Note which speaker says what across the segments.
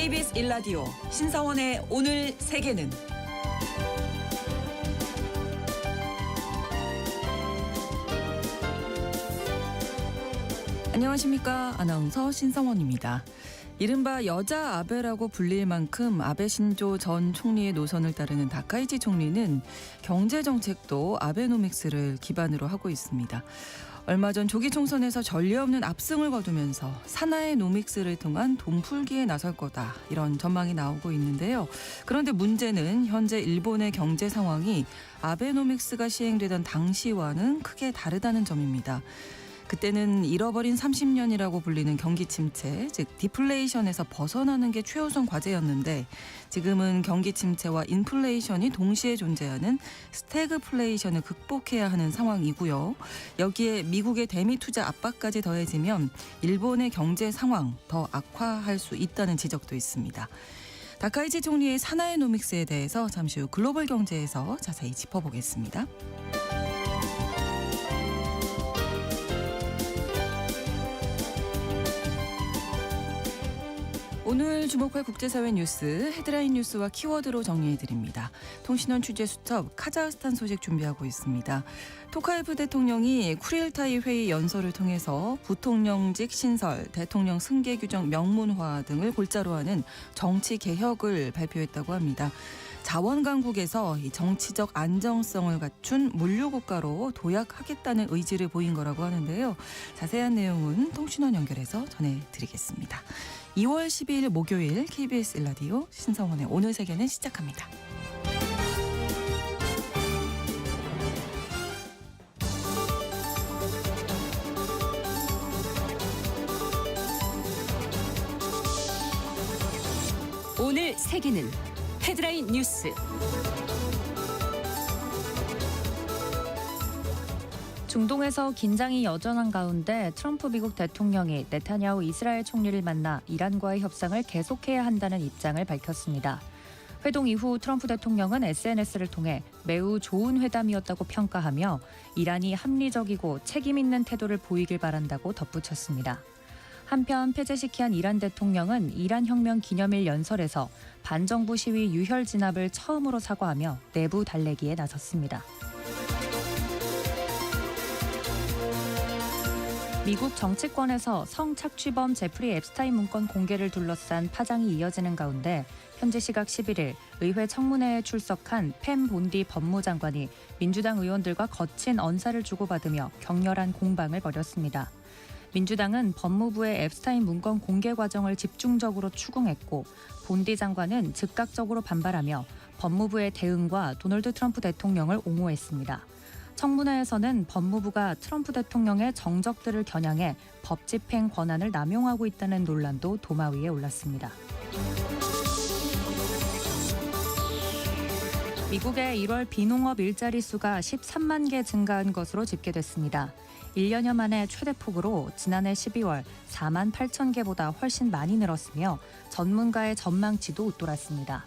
Speaker 1: KBS 1라디오 신성원의 오늘 세계는 안녕하십니까. 아나운서 신성원입니다. 이른바 여자 아베라고 불릴 만큼 아베 신조 전 총리의 노선을 따르는 다카이치 총리는 경제정책도 아베노믹스를 기반으로 하고 있습니다. 얼마 전 조기 총선에서 전례 없는 압승을 거두면서 사나이 노믹스를 통한 돈풀기에 나설 거다, 이런 전망이 나오고 있는데요. 그런데 문제는 현재 일본의 경제 상황이 아베노믹스가 시행되던 당시와는 크게 다르다는 점입니다. 그때는 잃어버린 30년이라고 불리는 경기 침체, 즉 디플레이션에서 벗어나는 게 최우선 과제였는데, 지금은 경기 침체와 인플레이션이 동시에 존재하는 스태그플레이션을 극복해야 하는 상황이고요. 여기에 미국의 대미 투자 압박까지 더해지면 일본의 경제 상황 더 악화할 수 있다는 지적도 있습니다. 다카이치 총리의 사나이노믹스에 대해서 잠시 후 글로벌 경제에서 자세히 짚어보겠습니다. 오늘 주목할 국제사회 뉴스, 헤드라인 뉴스와 키워드로 정리해드립니다. 통신원 취재수첩 카자흐스탄 소식 준비하고 있습니다. 토카예프 대통령이 쿠릴타이 회의 연설을 통해서 부통령직 신설, 대통령 승계 규정 명문화 등을 골자로 하는 정치 개혁을 발표했다고 합니다. 자원 강국에서 이 정치적 안정성을 갖춘 물류국가로 도약하겠다는 의지를 보인 거라고 하는데요. 자세한 내용은 통신원 연결해서 전해드리겠습니다. 2월 12일 목요일 KBS 1라디오 신성원의 오늘 세계는 시작합니다. 오늘 세계는 헤드라인 뉴스.
Speaker 2: 중동에서 긴장이 여전한 가운데 트럼프 미국 대통령이 네타냐후 이스라엘 총리를 만나 이란과의 협상을 계속해야 한다는 입장을 밝혔습니다. 회동 이후 트럼프 대통령은 SNS를 통해 매우 좋은 회담이었다고 평가하며 이란이 합리적이고 책임 있는 태도를 보이길 바란다고 덧붙였습니다. 한편 페제시키안 이란 대통령은 이란 혁명 기념일 연설에서 반정부 시위 유혈 진압을 처음으로 사과하며 내부 달래기에 나섰습니다. 미국 정치권에서 성착취범 제프리 앱스타인 문건 공개를 둘러싼 파장이 이어지는 가운데 현지 시각 11일 의회 청문회에 출석한 팸 본디 법무장관이 민주당 의원들과 거친 언사를 주고받으며 격렬한 공방을 벌였습니다. 민주당은 법무부의 앱스타인 문건 공개 과정을 집중적으로 추궁했고, 본디 장관은 즉각적으로 반발하며 법무부의 대응과 도널드 트럼프 대통령을 옹호했습니다. 청문회에서는 법무부가 트럼프 대통령의 정적들을 겨냥해 법 집행 권한을 남용하고 있다는 논란도 도마 위에 올랐습니다. 미국의 1월 비농업 일자리 수가 13만 개 증가한 것으로 집계됐습니다. 1년여 만에 최대폭으로 지난해 12월 4만 8천 개보다 훨씬 많이 늘었으며 전문가의 전망치도 웃돌았습니다.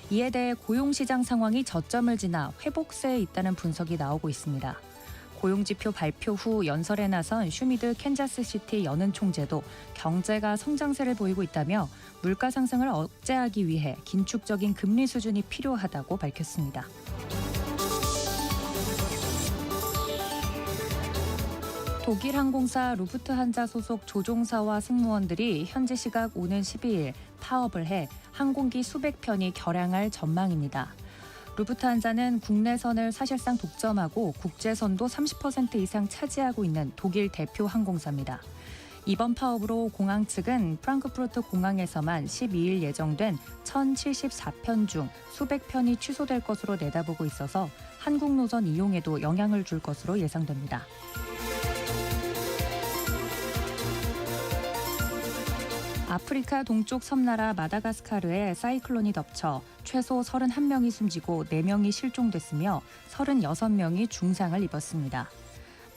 Speaker 2: 이에 대해 고용시장 상황이 저점을 지나 회복세에 있다는 분석이 나오고 있습니다. 고용지표 발표 후 연설에 나선 슈미드 캔자스시티 여는 총재도 경제가 성장세를 보이고 있다며 물가 상승을 억제하기 위해 긴축적인 금리 수준이 필요하다고 밝혔습니다. 독일 항공사 루프트한자 소속 조종사와 승무원들이 현지 시각 오는 12일 파업을 해 항공기 수백 편이 결항할 전망입니다. 루프트한자는 국내선을 사실상 독점하고 국제선도 30% 이상 차지하고 있는 독일 대표 항공사입니다. 이번 파업으로 공항 측은 프랑크푸르트 공항에서만 12일 예정된 1,074편 중 수백 편이 취소될 것으로 내다보고 있어서 한국 노선 이용에도 영향을 줄 것으로 예상됩니다. 아프리카 동쪽 섬나라 마다가스카르에 사이클론이 덮쳐 최소 31명이 숨지고 4명이 실종됐으며 36명이 중상을 입었습니다.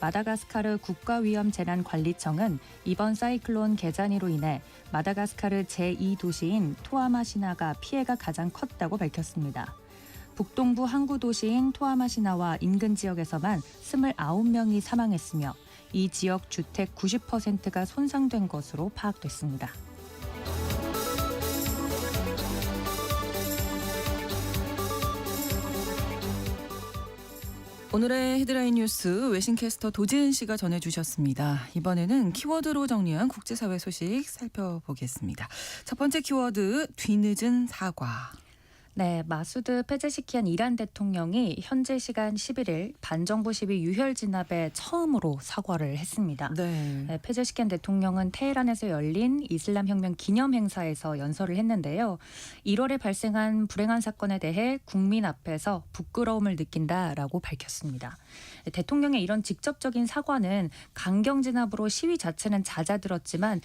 Speaker 2: 마다가스카르 국가위험재난관리청은 이번 사이클론 개잔이로 인해 마다가스카르 제2도시인 토아마시나가 피해가 가장 컸다고 밝혔습니다. 북동부 항구 도시인 토아마시나와 인근 지역에서만 29명이 사망했으며 이 지역 주택 90%가 손상된 것으로 파악됐습니다.
Speaker 1: 오늘의 헤드라인 뉴스 외신캐스터 도지은 씨가 전해주셨습니다. 이번에는 키워드로 정리한 국제사회 소식 살펴보겠습니다. 첫 번째 키워드 뒤늦은 사과.
Speaker 2: 네, 마수드 페제시키안 이란 대통령이 현재 시간 11일 반정부 시위 유혈 진압에 처음으로 사과를 했습니다.
Speaker 1: 네.
Speaker 2: 페제시키안 대통령은 테헤란에서 열린 이슬람 혁명 기념 행사에서 연설을 했는데요. 1월에 발생한 불행한 사건에 대해 국민 앞에서 부끄러움을 느낀다라고 밝혔습니다. 대통령의 이런 직접적인 사과는 강경 진압으로 시위 자체는 잦아들었지만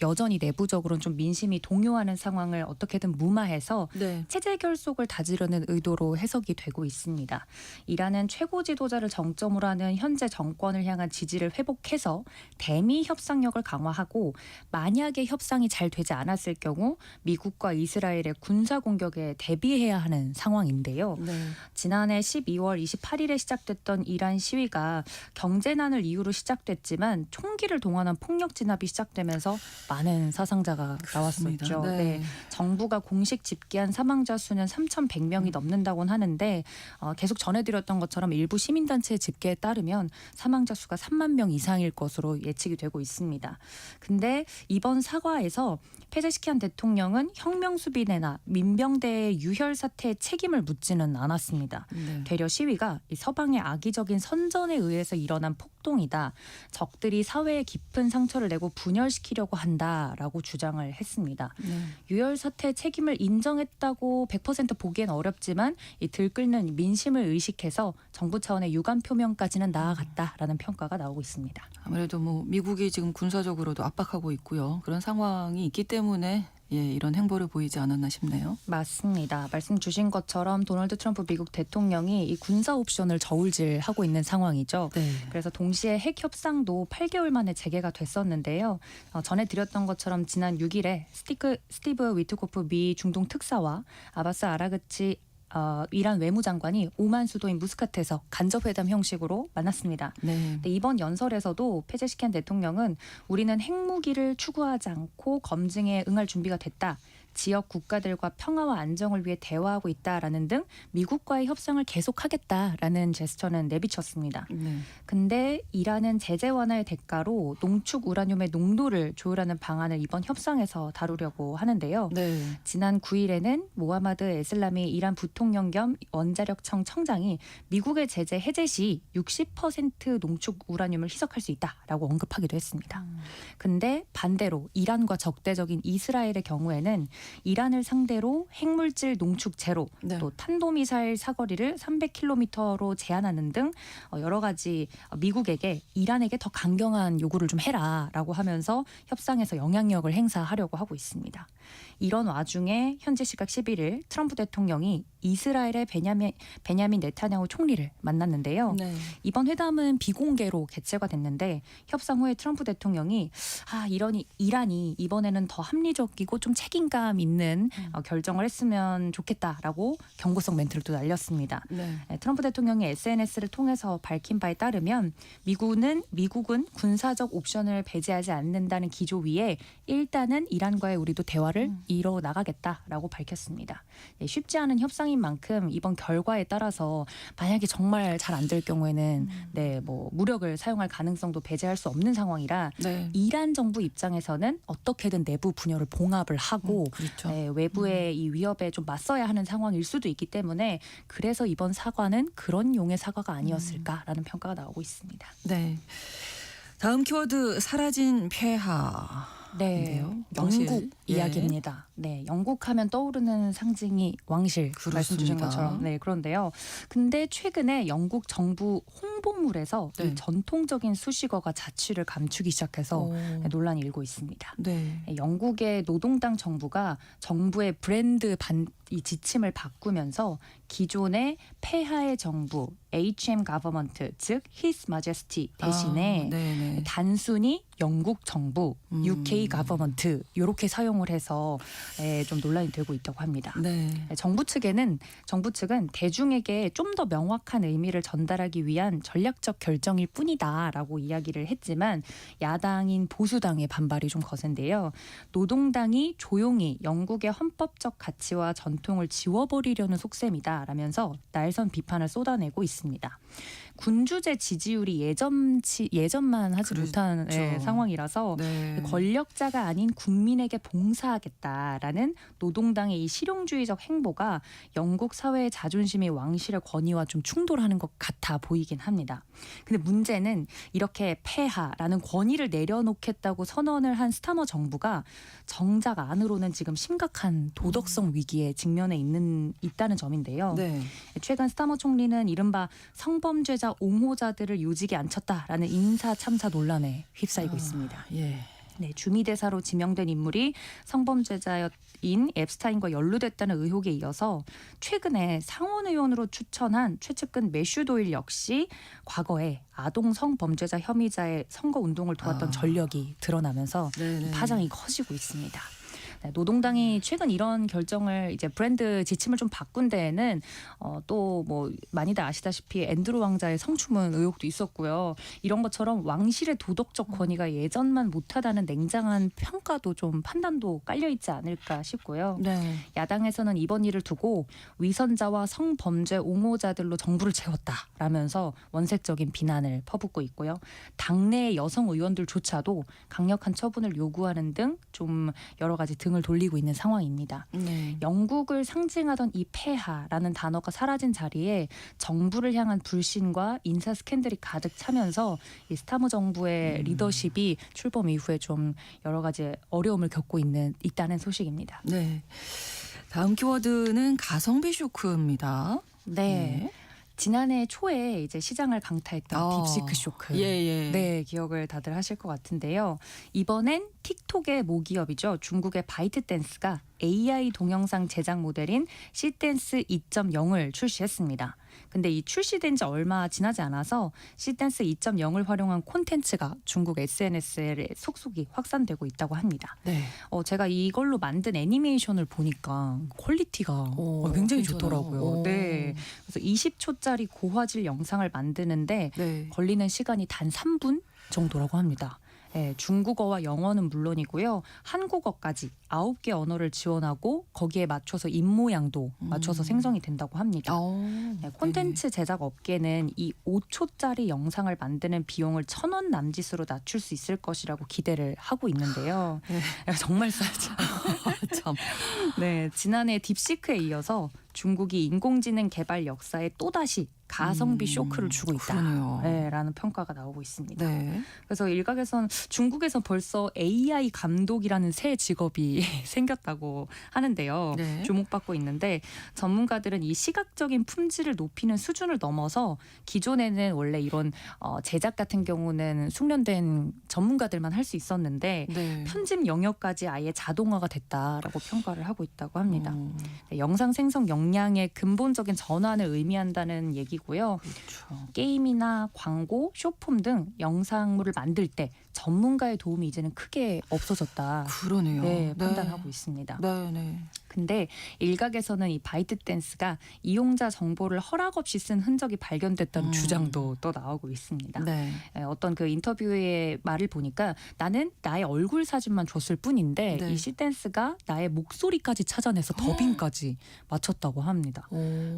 Speaker 2: 여전히 내부적으로는 좀 민심이 동요하는 상황을 어떻게든 무마해서
Speaker 1: 네.
Speaker 2: 체제 결속을 다지려는 의도로 해석이 되고 있습니다. 이란은 최고 지도자를 정점으로 하는 현재 정권을 향한 지지를 회복해서 대미 협상력을 강화하고 만약에 협상이 잘 되지 않았을 경우 미국과 이스라엘의 군사 공격에 대비해야 하는 상황인데요.
Speaker 1: 네.
Speaker 2: 지난해 12월 28일에 시작됐던 이란 시위가 경제난을 이유로 시작됐지만 총기를 동원한 폭력 진압이 시작되면서 많은 사상자가
Speaker 1: 그렇습니다.
Speaker 2: 나왔었죠.
Speaker 1: 네.
Speaker 2: 정부가 공식 집계한 사망자 수는 3,100명이 넘는다고는 하는데 계속 전해드렸던 것처럼 일부 시민단체의 집계에 따르면 사망자 수가 3만 명 이상일 것으로 예측이 되고 있습니다. 근데 이번 사과에서 페제시키안 대통령은 혁명 수비대나 민병대의 유혈 사태의 책임을 묻지는 않았습니다.
Speaker 1: 네.
Speaker 2: 되려 시위가 이 서방의 악의적인 선전에 의해서 일어난 폭동이다. 적들이 사회에 깊은 상처를 내고 분열시키려고 한다라고 주장을 했습니다.
Speaker 1: 네.
Speaker 2: 유혈 사태 책임을 인정했다고 100% 보기엔 어렵지만 이 들끓는 민심을 의식해서 정부 차원의 유감 표명까지는 나아갔다라는 평가가 나오고 있습니다.
Speaker 1: 아무래도 미국이 지금 군사적으로도 압박하고 있고요. 그런 상황이 있기 때문에 이런 행보를 보이지 않았나 싶네요.
Speaker 2: 맞습니다. 말씀 주신 것처럼 도널드 트럼프 미국 대통령이 이 군사 옵션을 저울질하고 있는 상황이죠.
Speaker 1: 네.
Speaker 2: 그래서 동시에 핵 협상도 8개월 만에 재개가 됐었는데요. 전해드렸던 것처럼 지난 6일에 스티브 위트코프 미 중동 특사와 아바스 아라그치 이란 외무장관이 오만 수도인 무스카트에서 간접회담 형식으로 만났습니다.
Speaker 1: 네.
Speaker 2: 근데 이번 연설에서도 페제시키안 대통령은 우리는 핵무기를 추구하지 않고 검증에 응할 준비가 됐다. 지역 국가들과 평화와 안정을 위해 대화하고 있다라는 등 미국과의 협상을 계속하겠다라는 제스처는 내비쳤습니다.
Speaker 1: 네.
Speaker 2: 근데 이란은 제재 완화의 대가로 농축 우라늄의 농도를 조율하는 방안을 이번 협상에서 다루려고 하는데요.
Speaker 1: 네.
Speaker 2: 지난 9일에는 모하마드 에슬라미 이란 부통령 겸 원자력청 청장이 미국의 제재 해제 시 60% 농축 우라늄을 희석할 수 있다라고 언급하기도 했습니다. 근데 반대로 이란과 적대적인 이스라엘의 경우에는 이란을 상대로 핵물질 농축 제로,
Speaker 1: 네.
Speaker 2: 또 탄도미사일 사거리를 300km로 제한하는 등 여러 가지 미국에게 이란에게 더 강경한 요구를 좀 해라라고 하면서 협상에서 영향력을 행사하려고 하고 있습니다. 이런 와중에 현재 시각 11일 트럼프 대통령이 이스라엘의 베냐민 네타냐후 총리를 만났는데요.
Speaker 1: 네.
Speaker 2: 이번 회담은 비공개로 개최가 됐는데 협상 후에 트럼프 대통령이 이란이 이번에는 더 합리적이고 좀 책임감 있는 결정을 했으면 좋겠다라고 경고성 멘트를 또 날렸습니다.
Speaker 1: 네.
Speaker 2: 트럼프 대통령이 SNS를 통해서 밝힌 바에 따르면 미국은 군사적 옵션을 배제하지 않는다는 기조 위에 일단은 이란과의 우리도 대화를 이뤄 나가겠다라고 밝혔습니다. 쉽지 않은 협상인 만큼 이번 결과에 따라서 만약에 정말 잘 안 될 경우에는 무력을 사용할 가능성도 배제할 수 없는 상황이라
Speaker 1: 네.
Speaker 2: 이란 정부 입장에서는 어떻게든 내부 분열을 봉합을 하고
Speaker 1: 그렇죠.
Speaker 2: 외부의 이 위협에 좀 맞서야 하는 상황일 수도 있기 때문에 그래서 이번 사과는 그런 용의 사과가 아니었을까라는 평가가 나오고 있습니다.
Speaker 1: 네. 다음 키워드 사라진 폐하.
Speaker 2: 네,
Speaker 1: 왕실.
Speaker 2: 영국 이야기입니다. 네, 영국하면 떠오르는 상징이 왕실 말씀 주신
Speaker 1: 그렇습니다.
Speaker 2: 것처럼. 네, 그런데요. 근데 최근에 영국 정부 홍보물에서
Speaker 1: 네.
Speaker 2: 이 전통적인 수식어가 자취를 감추기 시작해서 논란이 일고 있습니다.
Speaker 1: 네.
Speaker 2: 영국의 노동당 정부가 정부의 브랜드 이 지침을 바꾸면서 기존의 폐하의 정부 HM Government 즉 His Majesty 대신에
Speaker 1: 네네.
Speaker 2: 단순히 영국 정부 UK Government 이렇게 사용을 해서 좀 논란이 되고 있다고 합니다.
Speaker 1: 네.
Speaker 2: 정부 측은 대중에게 좀 더 명확한 의미를 전달하기 위한 전략적 결정일 뿐이다라고 이야기를 했지만 야당인 보수당의 반발이 좀 거센데요. 노동당이 조용히 영국의 헌법적 가치와 전통을 지워버리려는 속셈이다라면서 날선 비판을 쏟아내고 있습니다. 군주제 지지율이 예전만 하지
Speaker 1: 그렇죠.
Speaker 2: 못한 상황이라서
Speaker 1: 네.
Speaker 2: 권력자가 아닌 국민에게 봉사하겠다라는 노동당의 이 실용주의적 행보가 영국 사회의 자존심이 왕실의 권위와 좀 충돌하는 것 같아 보이긴 합니다. 근데 문제는 이렇게 폐하라는 권위를 내려놓겠다고 선언을 한 스타머 정부가 정작 안으로는 지금 심각한 도덕성 위기에 직면해 있다는 점인데요.
Speaker 1: 네.
Speaker 2: 최근 스타머 총리는 이른바 성범죄자 옹호자들을 요직에 앉혔다라는 인사 참사 논란에 휩싸이고 있습니다.
Speaker 1: 예.
Speaker 2: 네, 주미대사로 지명된 인물이 성범죄자인 앱스타인과 연루됐다는 의혹에 이어서 최근에 상원의원으로 추천한 최측근 매슈 도일 역시 과거에 아동 성범죄자 혐의자의 선거운동을 도왔던 전력이 드러나면서
Speaker 1: 네네.
Speaker 2: 파장이 커지고 있습니다. 네, 노동당이 최근 이런 결정을 이제 브랜드 지침을 좀 바꾼 데에는 또 뭐 많이들 아시다시피 앤드루 왕자의 성추문 의혹도 있었고요. 이런 것처럼 왕실의 도덕적 권위가 예전만 못하다는 냉정한 평가도 좀 판단도 깔려 있지 않을까 싶고요.
Speaker 1: 네.
Speaker 2: 야당에서는 이번 일을 두고 위선자와 성범죄 옹호자들로 정부를 채웠다라면서 원색적인 비난을 퍼붓고 있고요. 당내의 여성 의원들조차도 강력한 처분을 요구하는 등 좀 여러 가지 등을 돌리고 있는 상황입니다.
Speaker 1: 네.
Speaker 2: 영국을 상징하던 이 폐하라는 단어가 사라진 자리에 정부를 향한 불신과 인사 스캔들이 가득 차면서 이 스타머 정부의 리더십이 출범 이후에 좀 여러 가지 어려움을 겪고 있다는 소식입니다.
Speaker 1: 네. 다음 키워드는 가성비 쇼크입니다.
Speaker 2: 네. 지난해 초에 이제 시장을 강타했던 딥시크 쇼크.
Speaker 1: 예.
Speaker 2: 네, 기억을 다들 하실 것 같은데요. 이번엔 틱톡의 모기업이죠. 중국의 바이트댄스가 AI 동영상 제작 모델인 시댄스 2.0을 출시했습니다. 근데 이 출시된 지 얼마 지나지 않아서 시댄스 2.0을 활용한 콘텐츠가 중국 SNS에 속속이 확산되고 있다고 합니다.
Speaker 1: 네.
Speaker 2: 제가 이걸로 만든 애니메이션을 보니까 퀄리티가 굉장히
Speaker 1: 괜찮아요.
Speaker 2: 좋더라고요. 네. 그래서 20초짜리 고화질 영상을 만드는데
Speaker 1: 네.
Speaker 2: 걸리는 시간이 단 3분 정도라고 합니다. 네, 중국어와 영어는 물론이고요. 한국어까지 9개 언어를 지원하고 거기에 맞춰서 입모양도 맞춰서 생성이 된다고 합니다. 네, 콘텐츠 제작 업계는 이 5초짜리 영상을 만드는 비용을 1,000원 남짓으로 낮출 수 있을 것이라고 기대를 하고 있는데요.
Speaker 1: 네.
Speaker 2: 정말 싸죠.
Speaker 1: 참.
Speaker 2: 네, 지난해 딥시크에 이어서 중국이 인공지능 개발 역사에 또다시 가성비 쇼크를 주고 있다.
Speaker 1: 그러네요.
Speaker 2: 네, 라는 평가가 나오고 있습니다.
Speaker 1: 네.
Speaker 2: 그래서 일각에선 중국에서 벌써 AI 감독이라는 새 직업이 생겼다고 하는데요.
Speaker 1: 네.
Speaker 2: 주목받고 있는데 전문가들은 이 시각적인 품질을 높이는 수준을 넘어서 기존에는 원래 이런 제작 같은 경우는 숙련된 전문가들만 할 수 있었는데
Speaker 1: 네.
Speaker 2: 편집 영역까지 아예 자동화가 됐다라고 평가를 하고 있다고 합니다. 네, 영상 생성 역량의 근본적인 전환을 의미한다는 얘기고요.
Speaker 1: 그렇죠.
Speaker 2: 게임이나 광고, 쇼폼 등 영상물을 만들 때 전문가의 도움이 이제는 크게 없어졌다.
Speaker 1: 그러네요.
Speaker 2: 네, 판단하고 있습니다.
Speaker 1: 네.
Speaker 2: 근데 일각에서는 이 바이트댄스가 이용자 정보를 허락 없이 쓴 흔적이 발견됐다는 주장도 또 나오고 있습니다.
Speaker 1: 네.
Speaker 2: 어떤 그 인터뷰의 말을 보니까 나는 나의 얼굴 사진만 줬을 뿐인데
Speaker 1: 네.
Speaker 2: 이 시댄스가 나의 목소리까지 찾아내서 더빙까지 맞췄다고 합니다.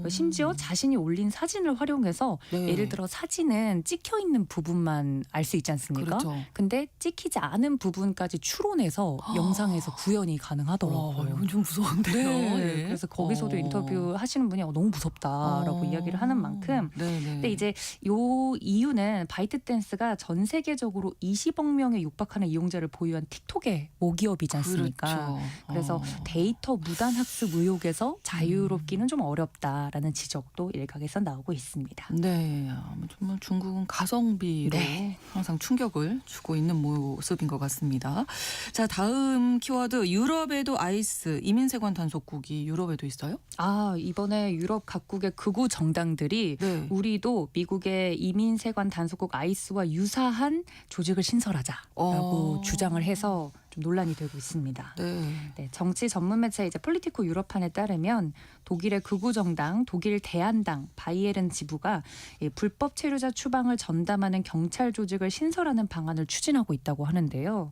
Speaker 2: 심지어 자신이 올린 사진을 활용해서
Speaker 1: 네.
Speaker 2: 예를 들어 사진은 찍혀 있는 부분만 알 수 있지 않습니까?
Speaker 1: 그렇죠.
Speaker 2: 근데 찍히지 않은 부부분까지 추론해서 영상에서 구현이 가능하더라고요.
Speaker 1: 이건 좀 무서운데요.
Speaker 2: 네. 그래서 거기서도 인터뷰 하시는 분이 너무 무섭다라고 이야기를 하는 만큼
Speaker 1: 네네.
Speaker 2: 근데 이제 요 이유는 바이트댄스가 전 세계적으로 20억 명에 육박하는 이용자를 보유한 틱톡의 모기업이지 않습니까?
Speaker 1: 그렇죠.
Speaker 2: 그래서 데이터 무단 학습 의혹에서 자유롭기는 좀 어렵다라는 지적도 일각에서 나오고 있습니다.
Speaker 1: 네, 정말 중국은 가성비로
Speaker 2: 네.
Speaker 1: 항상 충격을 주고 있는 모습인 것 같습니다. 자, 다음 키워드 유럽에도 아이스 이민세관 단속국이 유럽에도 있어요?
Speaker 2: 이번에 유럽 각국의 극우 정당들이
Speaker 1: 네.
Speaker 2: 우리도 미국의 이민세관 단속국 아이스와 유사한 조직을 신설하자라고 주장을 해서 좀 논란이 되고 있습니다.
Speaker 1: 네.
Speaker 2: 네, 정치 전문 매체 이제 폴리티코 유럽판에 따르면 독일의 극우 정당 독일 대한당 바이에른 지부가 이 불법 체류자 추방을 전담하는 경찰 조직을 신설하는 방안을 추진하고 있다고 하는데요.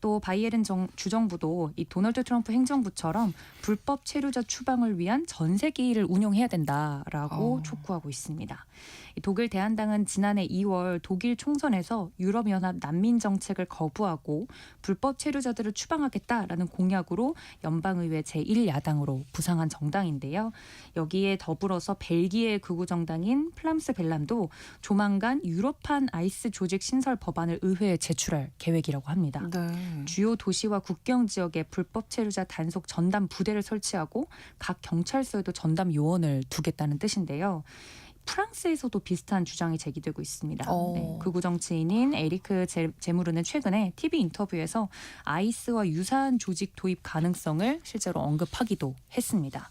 Speaker 2: 또 바이에른 주정부도 이 도널드 트럼프 행정부처럼 불법 체류자 추방을 위한 전세기일을 운용해야 된다라고 촉구하고 있습니다. 이 독일 대한당은 지난해 2월 독일 총선에서 유럽연합 난민 정책을 거부하고 불법 체류자들을 추방하겠다라는 공약으로 연방의회 제1야당으로 부상한 정당인데요. 여기에 더불어서 벨기에 극우 정당인 플람스 벨람도 조만간 유럽판 아이스 조직 신설 법안을 의회에 제출할 계획이라고 합니다.
Speaker 1: 네.
Speaker 2: 주요 도시와 국경 지역에 불법 체류자 단속 전담 부대를 설치하고 각 경찰서에도 전담 요원을 두겠다는 뜻인데요. 프랑스에서도 비슷한 주장이 제기되고 있습니다. 네, 극우 정치인인 에리크 제무르는 최근에 TV 인터뷰에서 아이스와 유사한 조직 도입 가능성을 실제로 언급하기도 했습니다.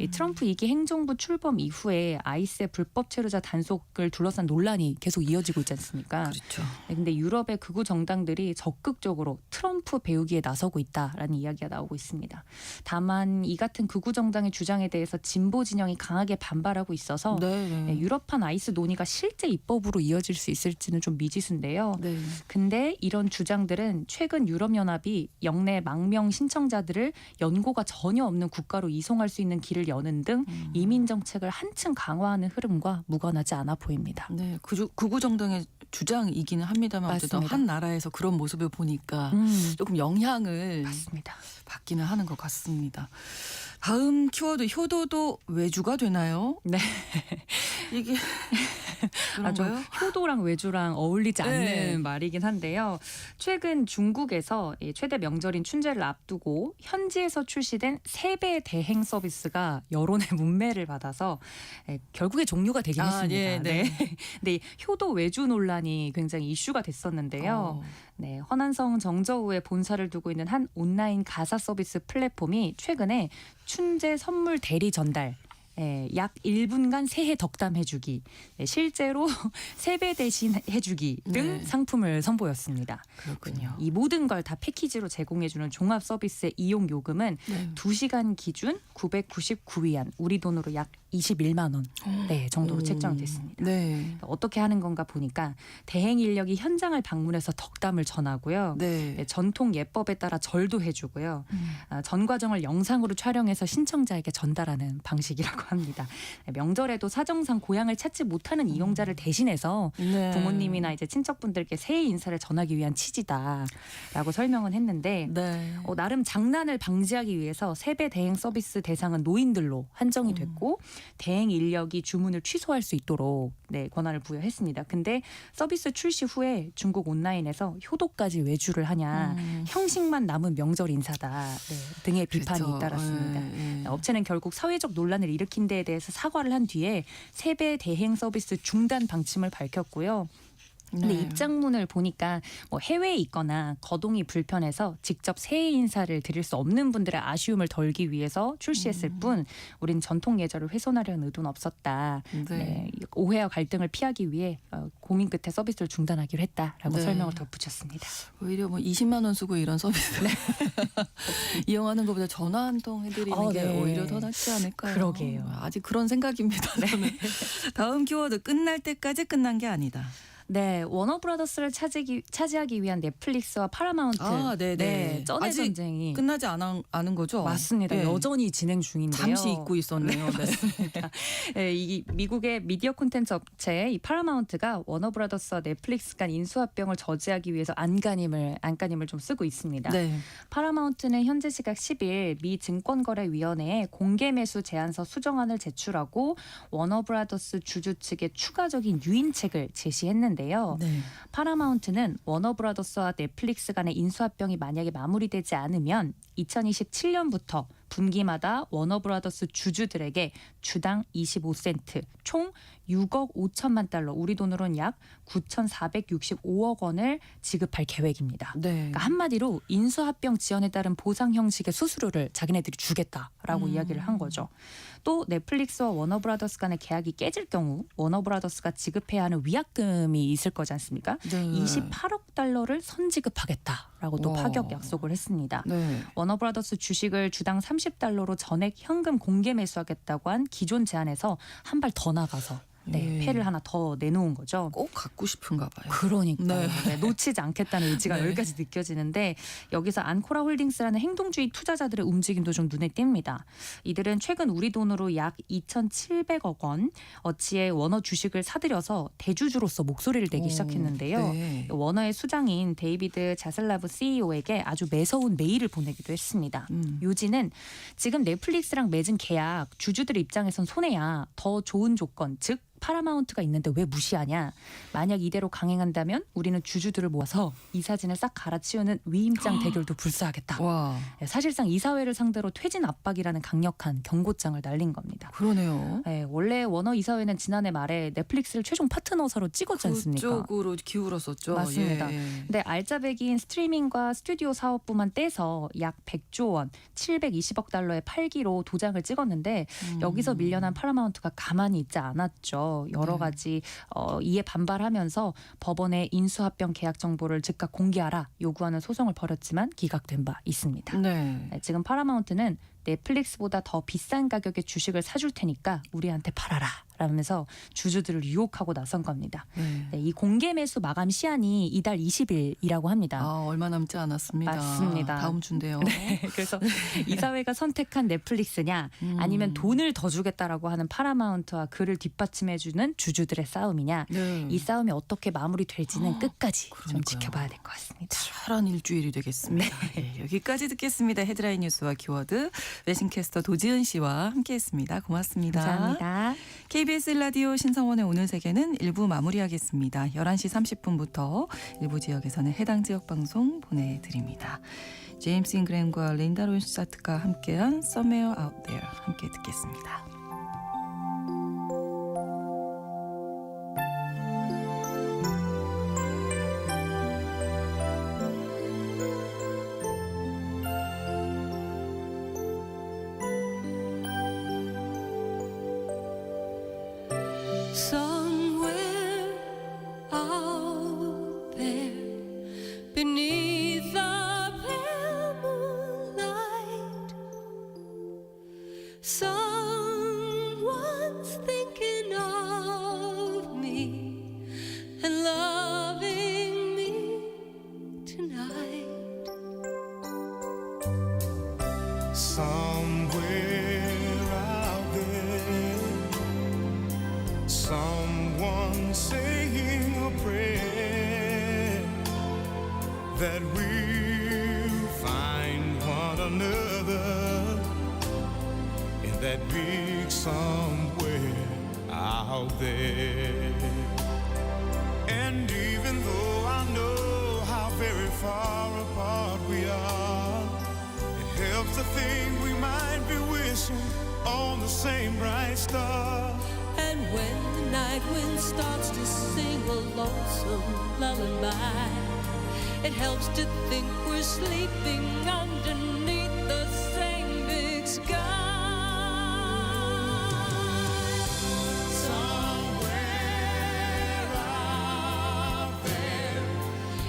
Speaker 2: 이 트럼프 2기 행정부 출범 이후에 아이스의 불법 체류자 단속을 둘러싼 논란이 계속 이어지고 있지 않습니까?
Speaker 1: 그렇죠.
Speaker 2: 네, 근데 유럽의 극우 정당들이 적극적으로 트럼프 배우기에 나서고 있다라는 이야기가 나오고 있습니다. 다만 이 같은 극우 정당의 주장에 대해서 진보 진영이 강하게 반발하고 있어서
Speaker 1: 네.
Speaker 2: 유럽판 아이스 논의가 실제 입법으로 이어질 수 있을지는 좀 미지수인데요.
Speaker 1: 네.
Speaker 2: 근데 이런 주장들은 최근 유럽연합이 영내 망명 신청자들을 연고가 전혀 없는 국가로 이송할 수 있는 길을 여는 등 이민 정책을 한층 강화하는 흐름과 무관하지 않아 보입니다.
Speaker 1: 네, 극우 정당의 주장이기는 합니다만 어쨌든
Speaker 2: 맞습니다.
Speaker 1: 한 나라에서 그런 모습을 보니까 조금 영향을
Speaker 2: 맞습니다.
Speaker 1: 받기는 하는 것 같습니다. 다음 키워드 효도도 외주가 되나요?
Speaker 2: 네.
Speaker 1: 이게 그런가요?
Speaker 2: 효도랑 외주랑 어울리지 않는
Speaker 1: 네.
Speaker 2: 말이긴 한데요. 최근 중국에서 최대 명절인 춘제를 앞두고 현지에서 출시된 세배 대행 서비스가 여론의 문매를 받아서 결국에 종료가 되긴 했습니다.
Speaker 1: 예, 네.
Speaker 2: 근데 이 효도 외주 논란이 굉장히 이슈가 됐었는데요. 네, 허난성 정저우에 본사를 두고 있는 한 온라인 가사 서비스 플랫폼이 최근에 춘제 선물 대리 전달 약 1분간 새해 덕담 해주기, 실제로 세배 대신 해주기 등
Speaker 1: 네.
Speaker 2: 상품을 선보였습니다.
Speaker 1: 그렇군요.
Speaker 2: 이 모든 걸 다 패키지로 제공해주는 종합 서비스의 이용 요금은
Speaker 1: 네.
Speaker 2: 2시간 기준 999위안, 우리 돈으로 약 21만 원 정도로 책정이 됐습니다.
Speaker 1: 네.
Speaker 2: 어떻게 하는 건가 보니까 대행 인력이 현장을 방문해서 덕담을 전하고요.
Speaker 1: 네.
Speaker 2: 전통 예법에 따라 절도 해주고요. 전 과정을 영상으로 촬영해서 신청자에게 전달하는 방식이라고 합니다. 명절에도 사정상 고향을 찾지 못하는 이용자를 대신해서
Speaker 1: 네.
Speaker 2: 부모님이나 이제 친척분들께 새해 인사를 전하기 위한 취지다라고 설명은 했는데
Speaker 1: 네.
Speaker 2: 나름 장난을 방지하기 위해서 세배 대행 서비스 대상은 노인들로 한정이 됐고 대행 인력이 주문을 취소할 수 있도록 권한을 부여했습니다. 근데 서비스 출시 후에 중국 온라인에서 효도까지 외주를 하냐, 형식만 남은 명절 인사다 등의 비판이
Speaker 1: 그렇죠.
Speaker 2: 잇따랐습니다. 업체는 결국 사회적 논란을 일으킨 데에 대해서 사과를 한 뒤에 세배 대행 서비스 중단 방침을 밝혔고요. 근데
Speaker 1: 네.
Speaker 2: 입장문을 보니까 해외에 있거나 거동이 불편해서 직접 새해 인사를 드릴 수 없는 분들의 아쉬움을 덜기 위해서 출시했을 뿐 우린 전통 예절을 훼손하려는 의도는 없었다.
Speaker 1: 네.
Speaker 2: 오해와 갈등을 피하기 위해 고민 끝에 서비스를 중단하기로 했다라고
Speaker 1: 네.
Speaker 2: 설명을 덧붙였습니다.
Speaker 1: 오히려 20만 원 쓰고 이런 서비스 이용하는 것보다 전화 한 통 해드리는 게
Speaker 2: 네.
Speaker 1: 오히려 더 낫지 않을까요?
Speaker 2: 그러게요.
Speaker 1: 아직 그런 생각입니다. 저는. 다음 키워드 끝날 때까지 끝난 게 아니다.
Speaker 2: 네, 워너브라더스를 차지하기 위한 netflix와 파라마운트
Speaker 1: 네네.
Speaker 2: 쩐의
Speaker 1: 아직
Speaker 2: 전쟁이
Speaker 1: 끝나지 않은 거죠?
Speaker 2: 맞습니다.
Speaker 1: 예.
Speaker 2: 여전히 진행 중인데요.
Speaker 1: 잠시 잊고 있었네요. 네.
Speaker 2: 네, 이 미국의 미디어 콘텐츠 업체 이 파라마운트가 워너브라더스와 넷플릭스 간 인수합병을 저지하기 위해서 안간힘을 좀 쓰고 있습니다.
Speaker 1: 네.
Speaker 2: 파라마운트는 현재 시각 10일 미 증권거래위원회에 공개 매수 제안서 수정안을 제출하고 워너브라더스 주주 측에 추가적인 유인책을 제시했는데요.
Speaker 1: 네.
Speaker 2: 파라마운트는 워너브라더스와 넷플릭스 간의 인수합병이 만약에 마무리되지 않으면 2027년부터 분기마다 워너브라더스 주주들에게 주당 25센트, 총 6억 5천만 달러, 우리 돈으로는 약 9,465억 원을 지급할 계획입니다.
Speaker 1: 네.
Speaker 2: 그러니까 한마디로 인수합병 지연에 따른 보상 형식의 수수료를 자기네들이 주겠다라고 이야기를 한 거죠. 또 넷플릭스와 워너브라더스 간의 계약이 깨질 경우 워너브라더스가 지급해야 하는 위약금이 있을 거지 않습니까?
Speaker 1: 네.
Speaker 2: 28억 달러를 선지급하겠다. 하겠다라고 또
Speaker 1: 와.
Speaker 2: 파격 약속을 했습니다.
Speaker 1: 네.
Speaker 2: 워너브라더스 주식을 주당 $30로 전액 현금 공개 매수하겠다고 한 기존 제안에서 한 발 더 나가서
Speaker 1: 예.
Speaker 2: 패를 하나 더 내놓은 거죠.
Speaker 1: 꼭 갖고 싶은가 봐요.
Speaker 2: 그러니까요.
Speaker 1: 네.
Speaker 2: 놓치지 않겠다는 의지가
Speaker 1: 네.
Speaker 2: 여기까지 느껴지는데 여기서 안코라 홀딩스라는 행동주의 투자자들의 움직임도 좀 눈에 띕니다. 이들은 최근 우리 돈으로 약 2,700억 원 어치의 워너 주식을 사들여서 대주주로서 목소리를 내기 시작했는데요.
Speaker 1: 네.
Speaker 2: 워너의 수장인 데이비드 자슬라브 CEO에게 아주 매서운 메일을 보내기도 했습니다. 요지는 지금 넷플릭스랑 맺은 계약 주주들 입장에선 손해야. 더 좋은 조건 즉 파라마운트가 있는데 왜 무시하냐. 만약 이대로 강행한다면 우리는 주주들을 모아서 이사진을 싹 갈아치우는 위임장 대결도 불사하겠다.
Speaker 1: 와,
Speaker 2: 사실상 이사회를 상대로 퇴진 압박이라는 강력한 경고장을 날린 겁니다.
Speaker 1: 그러네요.
Speaker 2: 원래 워너 이사회는 지난해 말에 넷플릭스를 최종 파트너사로 찍었지 않습니까?
Speaker 1: 그쪽으로 기울었었죠.
Speaker 2: 맞습니다.
Speaker 1: 예.
Speaker 2: 근데 알짜배기인 스트리밍과 스튜디오 사업부만 떼서 약 100조 원, 720억 달러의 팔기로 도장을 찍었는데 여기서 밀려난 파라마운트가 가만히 있지 않았죠. 여러
Speaker 1: 네.
Speaker 2: 가지 이에 반발하면서 법원에 인수합병 계약 정보를 즉각 공개하라 요구하는 소송을 벌였지만 기각된 바 있습니다.
Speaker 1: 네.
Speaker 2: 지금 파라마운트는 넷플릭스보다 더 비싼 가격의 주식을 사줄 테니까 우리한테 팔아라 라면서 주주들을 유혹하고 나선 겁니다.
Speaker 1: 네.
Speaker 2: 이 공개 매수 마감 시한이 이달 20일이라고 합니다.
Speaker 1: 아, 얼마 남지 않았습니다.
Speaker 2: 맞습니다.
Speaker 1: 다음 주인데요.
Speaker 2: 그래서 이사회가 선택한 넷플릭스냐 아니면 돈을 더 주겠다라고 하는 파라마운트와 그를 뒷받침해주는 주주들의 싸움이냐
Speaker 1: 네.
Speaker 2: 이 싸움이 어떻게 마무리될지는 끝까지 좀
Speaker 1: 그러니까요.
Speaker 2: 지켜봐야 될 것 같습니다.
Speaker 1: 치열한 일주일이 되겠습니다. 네, 여기까지 듣겠습니다. 헤드라인 뉴스와 키워드 외신캐스터 도지은 씨와 함께했습니다. 고맙습니다.
Speaker 2: 감사합니다.
Speaker 1: KBS 라디오 신성원의 오늘 세계는 1부 마무리하겠습니다. 11시 30분부터 일부 지역에서는 해당 지역 방송 보내드립니다. 제임스 잉그램과 린다 론샤트가 함께한 Somewhere Out There 함께 듣겠습니다.
Speaker 3: Somewhere out there, beneath the pale moonlight, someone's thinking of me and loving me tonight.
Speaker 4: Somewhere out there, someone saying a prayer that we'll find one another in that big somewhere out there. And even though I know how very far apart we are, it helps to think we might be wishing on the same bright star.
Speaker 3: And when the night wind starts to sing a lonesome lullaby, it helps to think we're sleeping underneath the same big sky.
Speaker 4: Somewhere out there,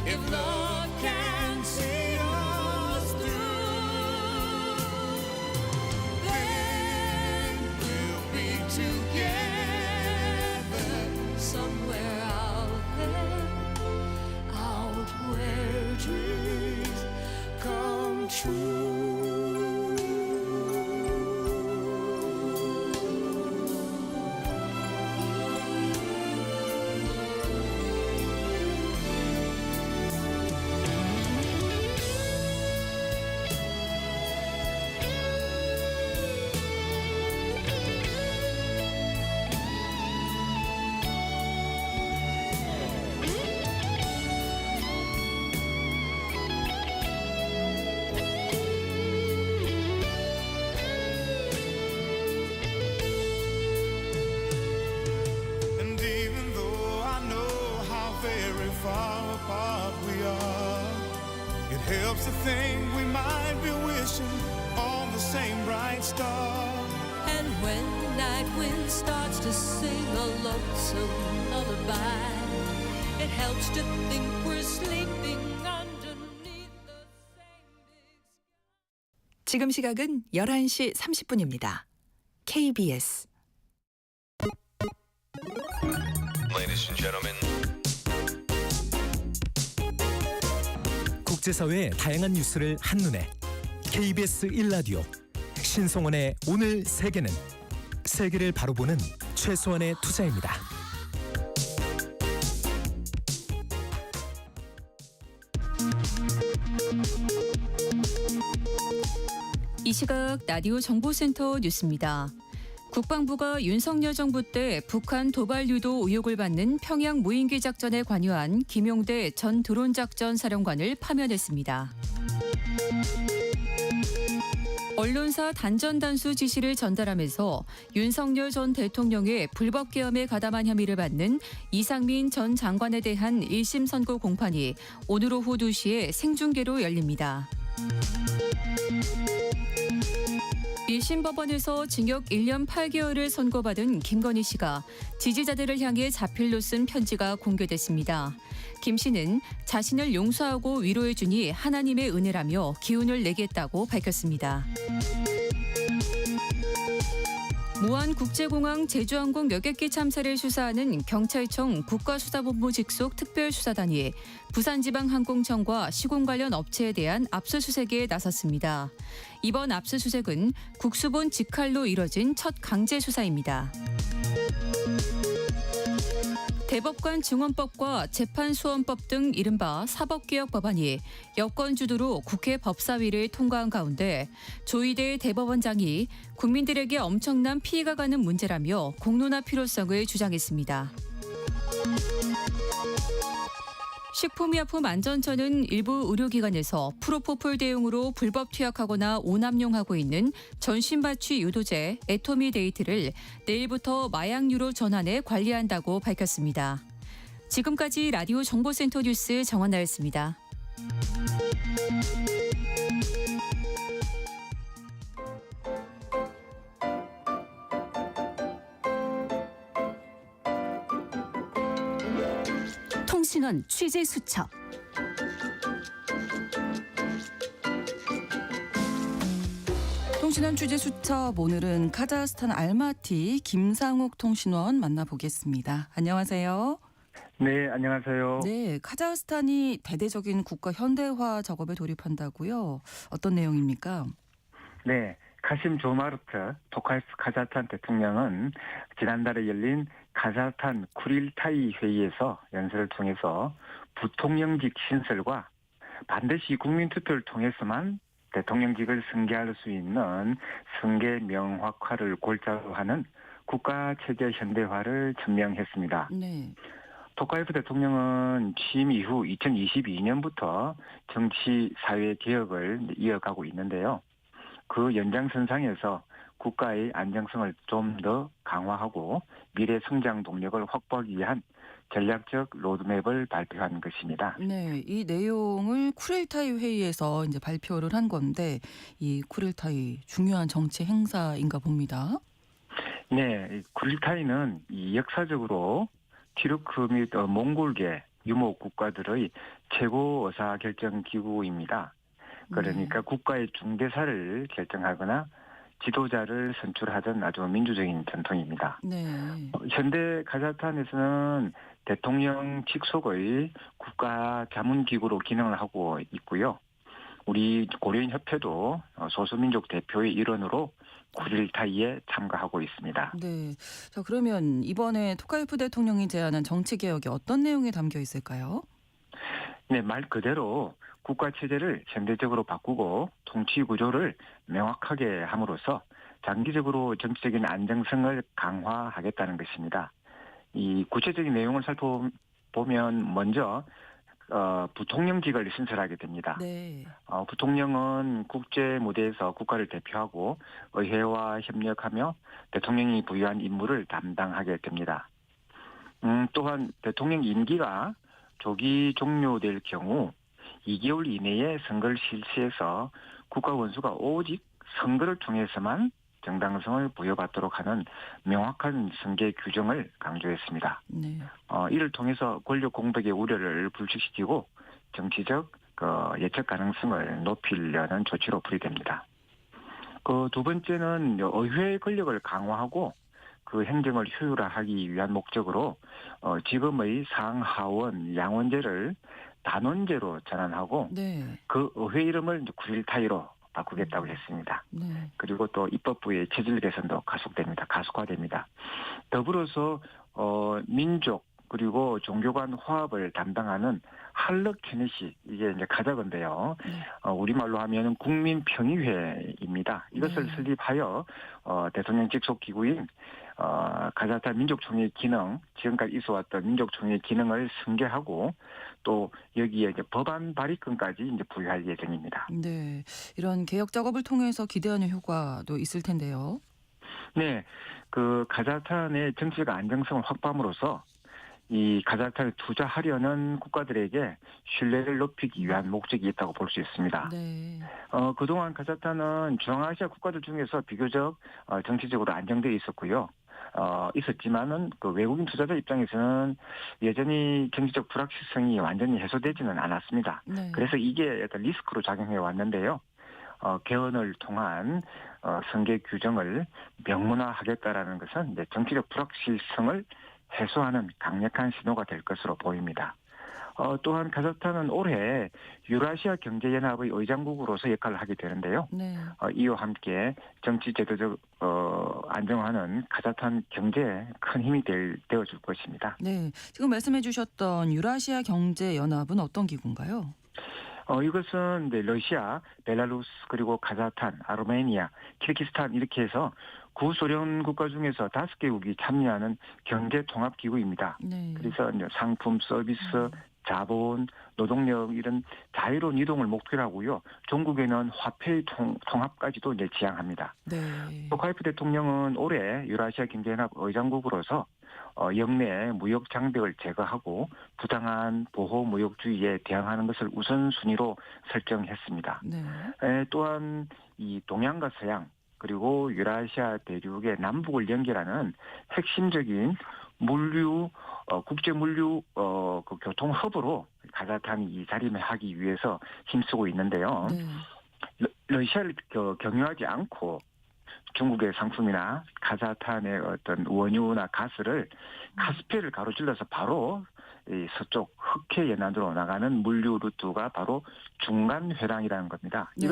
Speaker 3: If love can see us through, then
Speaker 4: we'll be
Speaker 3: together somewhere out there, out where dreams come true.
Speaker 4: And even though I know how very far apart we are, it helps to think we might be wishing on the same bright star.
Speaker 3: And when the night wind starts to sing a lonesome lullaby, it helps to think we're sleeping underneath the
Speaker 5: 지금 시각은 11시 30분입니다. KBS
Speaker 6: Ladies and gentlemen.
Speaker 7: 국제사회의 다양한 뉴스를 한눈에 KBS 1라디오 신성원의 오늘 세계는 세계를 바로 보는 최소한의 투자입니다.
Speaker 2: 이 시각 라디오 정보센터 뉴스입니다. 국방부가 윤석열 정부 때 북한 도발 유도 의혹을 받는 평양 무인기 작전에 관여한 김용대 전 드론 작전 사령관을 파면했습니다. 언론사 단전단수 지시를 전달하면서 윤석열 전 대통령의 불법 계엄에 가담한 혐의를 받는 이상민 전 장관에 대한 1심 선고 공판이 오늘 오후 2시에 생중계로 열립니다. 1심 법원에서 징역 1년 8개월을 선고받은 김건희 씨가 지지자들을 향해 자필로 쓴 편지가 공개됐습니다. 김 씨는 자신을 용서하고 위로해주니 하나님의 은혜라며 기운을 내겠다고 밝혔습니다. 무안국제공항 제주항공 여객기 참사를 수사하는 경찰청 국가수사본부 직속 특별수사단이 부산지방항공청과 시공 관련 업체에 대한 압수수색에 나섰습니다. 이번 압수수색은 국수본 직할로 이뤄진 첫 강제 수사입니다. 대법관 증언법과 재판소원법 등 이른바 사법개혁 법안이 여권 주도로 국회 법사위를 통과한 가운데 조희대 대법원장이 국민들에게 엄청난 피해가 가는 문제라며 공론화 필요성을 주장했습니다. 식품의약품안전처는 일부 의료기관에서 프로포폴 대용으로 불법 투약하거나 오남용하고 있는 전신마취 유도제 에토미데이트를 내일부터 마약류로 전환해 관리한다고 밝혔습니다. 지금까지 라디오 정보센터 뉴스 정원나였습니다.
Speaker 8: 통신원 취재 수첩.
Speaker 1: 통신원 취재 수첩 오늘은 카자흐스탄 알마티 김상욱 통신원 만나보겠습니다. 안녕하세요.
Speaker 9: 네, 안녕하세요.
Speaker 1: 네, 카자흐스탄이 대대적인 국가 현대화 작업에 돌입한다고요. 어떤 내용입니까?
Speaker 9: 네, 카심 조마르트 토카이프 카자흐스탄 대통령은 지난달에 열린 카자흐스탄 쿠릴타이 회의에서 연설을 통해서 부통령직 신설과 반드시 국민투표를 통해서만 대통령직을 승계할 수 있는 승계 명확화를 골자로 하는 국가체제 현대화를 천명했습니다.
Speaker 1: 네.
Speaker 9: 토카예프 대통령은 취임 이후 2022년부터 정치 사회 개혁을 이어가고 있는데요. 그 연장선상에서 국가의 안정성을 좀 더 강화하고 미래 성장 동력을 확보하기 위한 전략적 로드맵을 발표한 것입니다.
Speaker 1: 네, 이 내용을 쿠릴타이 회의에서 이제 발표를 한 건데 이 쿠릴타이 중요한 정치 행사인가 봅니다.
Speaker 9: 네, 쿠릴타이는 이 역사적으로 티르크 및 몽골계 유목 국가들의 최고 의사결정 기구입니다. 그러니까 국가의 중대사를 결정하거나 지도자를 선출하던 아주 민주적인 전통입니다.
Speaker 1: 네.
Speaker 9: 현대 카자흐스탄에서는 대통령 직속의 국가 자문기구로 기능을 하고 있고요. 우리 고려인 협회도 소수민족 대표의 일원으로 쿠릴타이에 참가하고 있습니다.
Speaker 1: 네. 자, 그러면 이번에 토카예프 대통령이 제안한 정치 개혁이 어떤 내용이 담겨 있을까요?
Speaker 9: 네, 말 그대로 국가 체제를 현대적으로 바꾸고 통치 구조를 명확하게 함으로써 장기적으로 정치적인 안정성을 강화하겠다는 것입니다. 이 구체적인 내용을 살펴보면 먼저 부통령직을 신설하게 됩니다.
Speaker 1: 네.
Speaker 9: 부통령은 국제 무대에서 국가를 대표하고 의회와 협력하며 대통령이 부여한 임무를 담당하게 됩니다. 또한 대통령 임기가 조기 종료될 경우 2개월 이내에 선거를 실시해서 국가 원수가 오직 선거를 통해서만 정당성을 부여받도록 하는 명확한 선계 규정을 강조했습니다.
Speaker 1: 네.
Speaker 9: 이를 통해서 권력 공백의 우려를 불식시키고 정치적 예측 가능성을 높이려는 조치로 풀이됩니다. 그 두 번째는 의회 권력을 강화하고 그 행정을 효율화하기 위한 목적으로 지금의 상하원 양원제를 단원제로 전환하고
Speaker 1: 네.
Speaker 9: 그 의회 이름을 이제 9.1타의로 바꾸겠다고 했습니다.
Speaker 1: 네.
Speaker 9: 그리고 또 입법부의 체질 개선도 가속화됩니다. 더불어서 민족 그리고 종교 간 화합을 담당하는 할럿 케넷이 이게 이제 가자건데요. 우리말로 하면은 국민평의회입니다. 이것을
Speaker 1: 네.
Speaker 9: 설립하여 대통령 직속 기구인 가자타 민족총회의 기능, 지금까지 있어왔던 민족총회의 기능을 승계하고 또 여기에 이제 법안 발의권까지 이제 부여할 예정입니다.
Speaker 1: 네. 이런 개혁 작업을 통해서 기대하는 효과도 있을 텐데요.
Speaker 9: 네, 그 카자흐스탄의 정치적 안정성을 확보함으로써 이 카자흐스탄에 투자하려는 국가들에게 신뢰를 높이기 위한 목적이 있다고 볼 수 있습니다.
Speaker 1: 네.
Speaker 9: 그동안 카자흐스탄은 중앙아시아 국가들 중에서 비교적 정치적으로 안정되어 있었고요. 있었지만은 그 외국인 투자자 입장에서는 여전히 경제적 불확실성이 완전히 해소되지는 않았습니다.
Speaker 1: 네.
Speaker 9: 그래서 이게 약간 리스크로 작용해 왔는데요. 개헌을 통한 선계 규정을 명문화하겠다라는 것은 이제 정치적 불확실성을 해소하는 강력한 신호가 될 것으로 보입니다. 또한 카자흐스탄은 올해 유라시아 경제연합의 의장국으로서 역할을 하게 되는데요.
Speaker 1: 네.
Speaker 9: 이와 함께 정치 제도적 안정화는 카자흐스탄 경제에 큰 힘이 되어줄 것입니다.
Speaker 1: 네. 지금 말씀해 주셨던 유라시아 경제연합은 어떤 기구인가요?
Speaker 9: 이것은 이제 러시아, 벨라루스 그리고 카자흐스탄, 아르메니아, 키르기스탄 이렇게 해서 구소련 국가 중에서 5개국이 참여하는 경제 통합 기구입니다.
Speaker 1: 네.
Speaker 9: 그래서 이제 상품, 서비스, 자본, 노동력 이런 자유로운 이동을 목표로 하고요. 종국에는 화폐 통합까지도 이제 지향합니다.
Speaker 1: 네.
Speaker 9: 토카예프 대통령은 올해 유라시아 경제연합 의장국으로서 영내 무역 장벽을 제거하고 부당한 보호 무역주의에 대항하는 것을 우선순위로 설정했습니다.
Speaker 1: 네.
Speaker 9: 또한 이 동양과 서양 그리고 유라시아 대륙의 남북을 연결하는 핵심적인 물류 국제 물류 그 교통 허브로 카자흐스탄이 이 자리매하기 위해서 힘쓰고 있는데요.
Speaker 1: 네.
Speaker 9: 러시아를 경유하지 않고 중국의 상품이나 카자흐스탄의 어떤 원유나 가스를 카스피를 가로질러서 바로 이 서쪽 흑해 연안으로 나가는 물류 루트가 바로 중간 회랑이라는 겁니다.
Speaker 1: 네.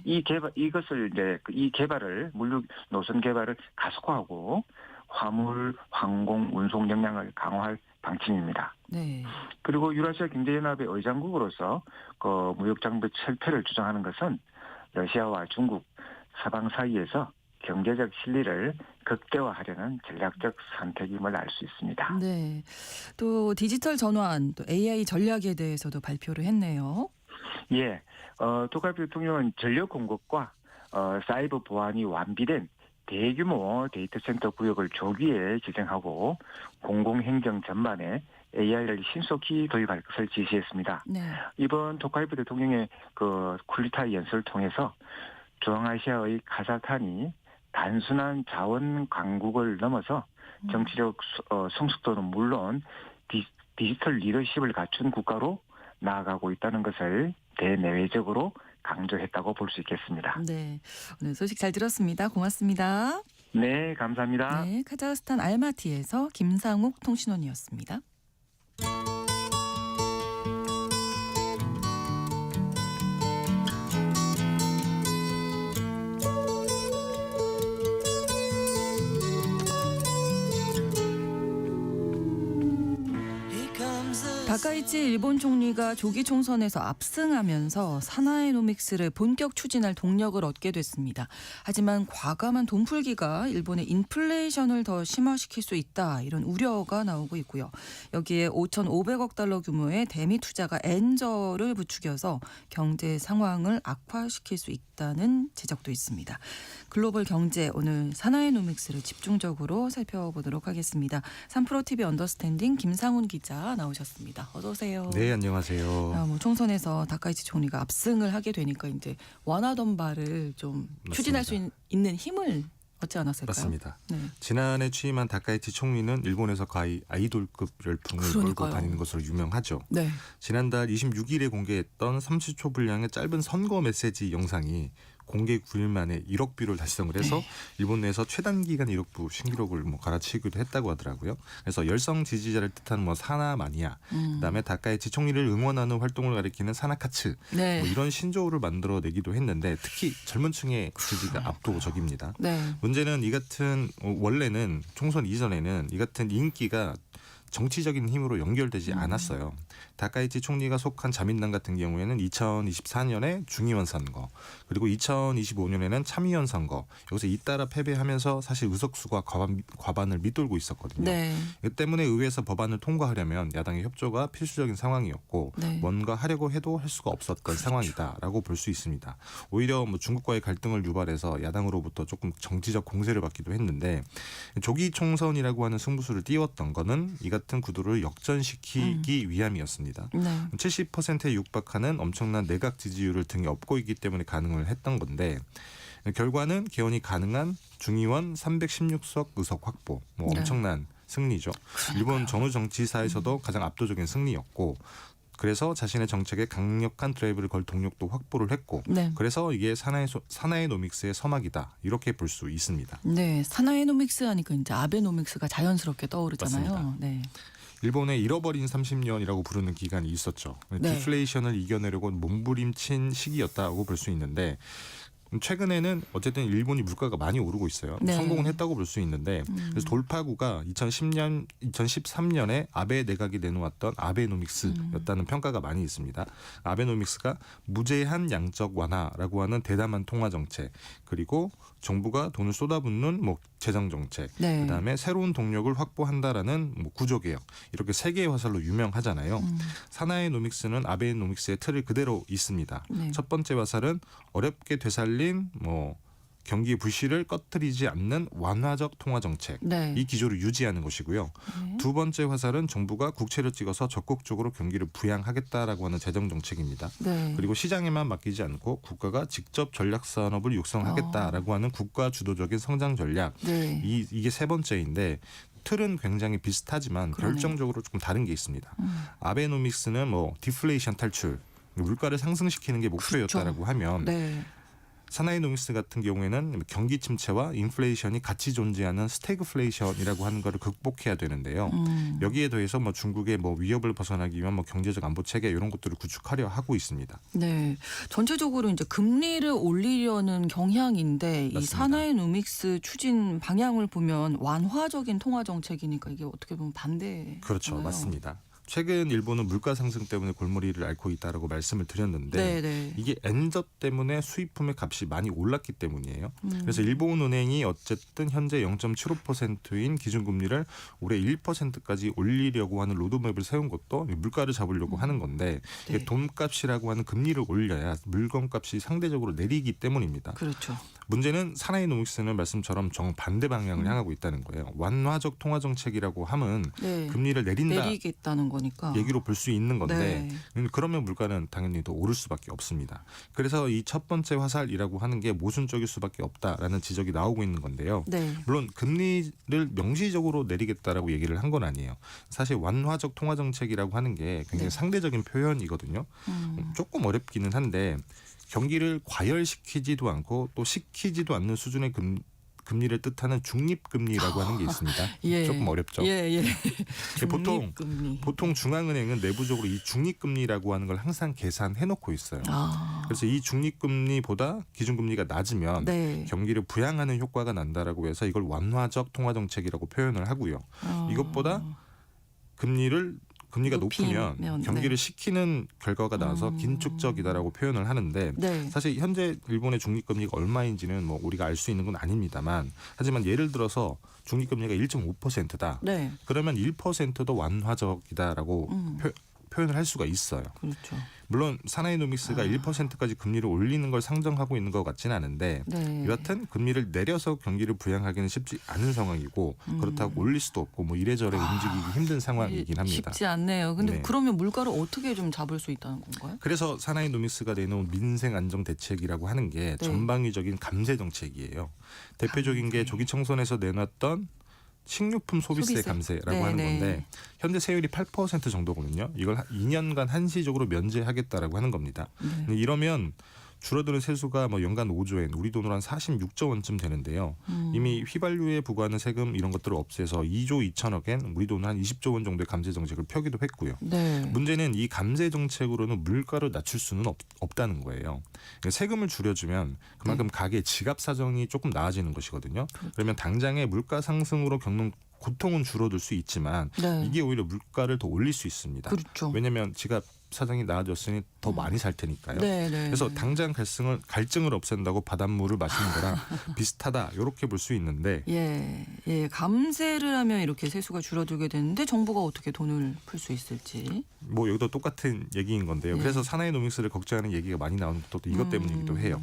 Speaker 9: 이것을 이제 이 개발을 물류 노선 개발을 가속화하고 화물, 항공, 운송 역량을 강화할 방침입니다.
Speaker 1: 네.
Speaker 9: 그리고 유라시아 경제연합의 의장국으로서 그 무역 장벽 철폐를 주장하는 것은 러시아와 중국, 서방 사이에서 경제적 실리를 극대화하려는 전략적 선택임을 알 수 있습니다.
Speaker 1: 네. 또 디지털 전환, 또 AI 전략에 대해서도 발표를 했네요.
Speaker 9: 예, 토카예프 대통령은 전력 공급과 사이버 보안이 완비된 대규모 데이터 센터 구역을 조기에 지정하고 공공행정 전반에 AI를 신속히 도입할 것을 지시했습니다.
Speaker 1: 네.
Speaker 9: 이번 토카예프 대통령의 그 쿨리타이 연설을 통해서 중앙아시아의 카자흐스탄이 단순한 자원 강국을 넘어서 정치적 성숙도는 물론 디지털 리더십을 갖춘 국가로 나아가고 있다는 것을 대내외적으로 강조했다고 볼 수 있겠습니다.
Speaker 1: 네. 오늘 소식 잘 들었습니다. 고맙습니다.
Speaker 9: 네, 감사합니다.
Speaker 1: 네. 카자흐스탄 알마티에서 김상욱 통신원이었습니다. 다카이치 일본 총리가 조기 총선에서 압승하면서 사나이노믹스를 본격 추진할 동력을 얻게 됐습니다. 하지만 과감한 돈풀기가 일본의 인플레이션을 더 심화시킬 수 있다, 이런 우려가 나오고 있고요. 여기에 5,500억 달러 규모의 대미 투자가 엔저를 부추겨서 경제 상황을 악화시킬 수 있다는 지적도 있습니다. 글로벌 경제, 오늘 사나이노믹스를 집중적으로 살펴보도록 하겠습니다. 3프로TV 언더스탠딩 김상훈 기자 나오셨습니다. 어서 오세요.
Speaker 10: 네, 안녕하세요.
Speaker 1: 총선에서 다카이치 총리가 압승을 하게 되니까 이제 원하던 바를 좀
Speaker 10: 맞습니다.
Speaker 1: 추진할 수 있는 힘을 얻지 않았을까요?
Speaker 10: 맞습니다.
Speaker 1: 네.
Speaker 10: 지난해 취임한 다카이치 총리는 일본에서 거의 아이돌급 열풍을 몰고
Speaker 1: 그러니까요.
Speaker 10: 다니는 것으로 유명하죠.
Speaker 1: 네.
Speaker 10: 지난달 26일에 공개했던 30초 분량의 짧은 선거 메시지 영상이 공개 9일 만에 1억 뷰를 달성을 해서
Speaker 1: 네.
Speaker 10: 일본 내에서 최단 기간 1억 뷰 신기록을 갈아치기도 했다고 하더라고요. 그래서 열성 지지자를 뜻하는 사나 마니아, 그다음에 다카이치 총리를 응원하는 활동을 가리키는 사나카츠,
Speaker 1: 네.
Speaker 10: 이런 신조어를 만들어내기도 했는데 특히 젊은 층의 지지가 압도적입니다.
Speaker 1: 네.
Speaker 10: 문제는 이 같은 원래는 총선 이전에는 이 같은 인기가 정치적인 힘으로 연결되지 않았어요. 다카이치 총리가 속한 자민당 같은 경우에는 2024년에 중의원 선거, 그리고 2025년에는 참의원 선거, 여기서 잇따라 패배하면서 사실 의석수가 과반을 밑돌고 있었거든요.
Speaker 1: 네.
Speaker 10: 이 때문에 의회에서 법안을 통과하려면 야당의 협조가 필수적인 상황이었고
Speaker 1: 네.
Speaker 10: 뭔가 하려고 해도 할 수가 없었던 상황이다라고 볼 수 있습니다. 오히려 중국과의 갈등을 유발해서 야당으로부터 조금 정치적 공세를 받기도 했는데 조기 총선이라고 하는 승부수를 띄웠던 거는 이 같은 구도를 역전시키기 위함이었습니다.
Speaker 1: 네.
Speaker 10: 70%에 육박하는 엄청난 내각 지지율을 등에 업고 있기 때문에 가능을 했던 건데 결과는 개헌이 가능한 중의원 316석 의석 확보,
Speaker 1: 네.
Speaker 10: 엄청난 승리죠. 일본 전후 정치사에서도 가장 압도적인 승리였고 그래서 자신의 정책에 강력한 드라이브를 걸 동력도 확보를 했고
Speaker 1: 네.
Speaker 10: 그래서 이게 사나이노믹스의 서막이다 이렇게 볼 수 있습니다.
Speaker 1: 네. 사나이노믹스 하니까 이제 아베노믹스가 자연스럽게 떠오르잖아요.
Speaker 10: 맞습니다.
Speaker 1: 네.
Speaker 10: 일본의 잃어버린 30년이라고 부르는 기간이 있었죠.
Speaker 1: 네.
Speaker 10: 디플레이션을 이겨내려고 몸부림친 시기였다고 볼 수 있는데 최근에는 어쨌든 일본이 물가가 많이 오르고 있어요.
Speaker 1: 네.
Speaker 10: 성공은 했다고 볼 수 있는데 그래서 돌파구가 2013년에 아베 내각이 내놓았던 아베노믹스였다는 평가가 많이 있습니다. 아베노믹스가 무제한 양적 완화라고 하는 대담한 통화 정책, 그리고 정부가 돈을 쏟아붓는 재정 정책,
Speaker 1: 네.
Speaker 10: 그다음에 새로운 동력을 확보한다라는 구조 개혁, 이렇게 세 개의 화살로 유명하잖아요. 사나이노믹스는 아베노믹스의 틀을 그대로 있습니다.
Speaker 1: 네.
Speaker 10: 첫 번째 화살은 어렵게 되살린 경기 불씨를 꺼뜨리지 않는 완화적 통화 정책,
Speaker 1: 네.
Speaker 10: 이 기조를 유지하는 것이고요.
Speaker 1: 네.
Speaker 10: 두 번째 화살은 정부가 국채를 찍어서 적극적으로 경기를 부양하겠다라고 하는 재정 정책입니다.
Speaker 1: 네.
Speaker 10: 그리고 시장에만 맡기지 않고 국가가 직접 전략 산업을 육성하겠다라고 하는 국가 주도적인 성장 전략.
Speaker 1: 네.
Speaker 10: 이게 세 번째인데 틀은 굉장히 비슷하지만
Speaker 1: 그러네요.
Speaker 10: 결정적으로 조금 다른 게 있습니다. 아베노믹스는 디플레이션 탈출, 물가를 상승시키는 게 목표였다라고 하면
Speaker 1: 네.
Speaker 10: 사나이노믹스 같은 경우에는 경기 침체와 인플레이션이 같이 존재하는 스태그플레이션이라고 하는 것을 극복해야 되는데요. 여기에 더해서 중국의 위협을 벗어나기 위한 경제적 안보 체계 이런 것들을 구축하려 하고 있습니다.
Speaker 1: 네, 전체적으로 이제 금리를 올리려는 경향인데 이
Speaker 10: 맞습니다.
Speaker 1: 사나이노믹스 추진 방향을 보면 완화적인 통화 정책이니까 이게 어떻게 보면 반대.
Speaker 10: 그렇죠, 맞습니다. 최근 일본은 물가 상승 때문에 골머리를 앓고 있다라고 말씀을 드렸는데
Speaker 1: 네.
Speaker 10: 이게 엔저 때문에 수입품의 값이 많이 올랐기 때문이에요. 그래서 일본은행이 어쨌든 현재 0.75%인 기준금리를 올해 1%까지 올리려고 하는 로드맵을 세운 것도 물가를 잡으려고 하는 건데
Speaker 1: 네.
Speaker 10: 이게 돈값이라고 하는 금리를 올려야 물건값이 상대적으로 내리기 때문입니다.
Speaker 1: 그렇죠.
Speaker 10: 문제는 사나이노믹스는 말씀처럼 정반대 방향을 향하고 있다는 거예요. 완화적 통화 정책이라고 하면
Speaker 1: 네.
Speaker 10: 금리를
Speaker 1: 내리겠다는 거니까.
Speaker 10: 얘기로 볼 수 있는 건데
Speaker 1: 네.
Speaker 10: 그러면 물가는 당연히 더 오를 수밖에 없습니다. 그래서 이 첫 번째 화살이라고 하는 게 모순적일 수밖에 없다라는 지적이 나오고 있는 건데요.
Speaker 1: 네.
Speaker 10: 물론 금리를 명시적으로 내리겠다라고 얘기를 한 건 아니에요. 사실 완화적 통화 정책이라고 하는 게 굉장히
Speaker 1: 네.
Speaker 10: 상대적인 표현이거든요. 조금 어렵기는 한데 경기를 과열시키지도 않고 또 시키지도 않는 수준의 금리를 뜻하는 중립금리라고 하는 게 있습니다.
Speaker 1: 예.
Speaker 10: 조금 어렵죠.
Speaker 1: 예.
Speaker 10: 보통
Speaker 1: 보통
Speaker 10: 중앙은행은 내부적으로 이 중립금리라고 하는 걸 항상 계산해놓고 있어요. 그래서 이 중립금리보다 기준금리가 낮으면
Speaker 1: 네.
Speaker 10: 경기를 부양하는 효과가 난다라고 해서 이걸 완화적 통화정책이라고 표현을 하고요. 이것보다 금리가 높으면 경기를 시키는 결과가 나와서 긴축적이다라고 표현을 하는데
Speaker 1: 네.
Speaker 10: 사실 현재 일본의 중립금리가 얼마인지는 우리가 알 수 있는 건 아닙니다만 하지만 예를 들어서 중립금리가 1.5%다.
Speaker 1: 네.
Speaker 10: 그러면 1%도 완화적이다라고 표현을 할 수가 있어요.
Speaker 1: 그렇죠.
Speaker 10: 물론 사나이노믹스가 1%까지 금리를 올리는 걸 상정하고 있는 것 같지는 않은데
Speaker 1: 네.
Speaker 10: 여하튼 금리를 내려서 경기를 부양하기는 쉽지 않은 상황이고 그렇다고 올릴 수도 없고 이래저래 움직이기 힘든 상황이긴 합니다.
Speaker 1: 쉽지 않네요. 근데
Speaker 10: 네.
Speaker 1: 그러면 물가를 어떻게 좀 잡을 수 있다는 건가요?
Speaker 10: 그래서 사나이노믹스가 내놓은 민생 안정 대책이라고 하는 게
Speaker 1: 네.
Speaker 10: 전방위적인 감세 정책이에요. 대표적인 게 조기 총선에서 내놨던 식료품 소비세 감세라고 하는 건데 현재 세율이 8% 정도거든요. 이걸 2년간 한시적으로 면제하겠다라고 하는 겁니다. 이러면 줄어드는 세수가 뭐 연간 5조엔, 우리 돈으로 한 46조 원쯤 되는데요. 이미 휘발유에 부과하는 세금 이런 것들을 없애서 2조 2천억엔, 우리 돈은 한 20조 원 정도의 감세 정책을 펴기도 했고요.
Speaker 1: 네.
Speaker 10: 문제는 이 감세 정책으로는 물가를 낮출 수는 없다는 거예요. 그러니까 세금을 줄여주면 그만큼 가게 지갑 사정이 조금 나아지는 것이거든요. 그러면 당장의 물가 상승으로 겪는 고통은 줄어들 수 있지만
Speaker 1: 네.
Speaker 10: 이게 오히려 물가를 더 올릴 수 있습니다.
Speaker 1: 그렇죠.
Speaker 10: 왜냐하면 지갑 사정이 나아졌으니 더 많이 살 테니까요.
Speaker 1: 네, 네.
Speaker 10: 그래서 당장 갈증을 없앤다고 바닷물을 마시는 거랑 비슷하다 이렇게 볼 수 있는데
Speaker 1: 예, 감세를 하면 이렇게 세수가 줄어들게 되는데 정부가 어떻게 돈을 풀 수 있을지.
Speaker 10: 뭐 여기도 똑같은 얘기인 건데요.
Speaker 1: 예.
Speaker 10: 그래서 사나이노믹스를 걱정하는 얘기가 많이 나오는 것도 이것 때문이기도 해요.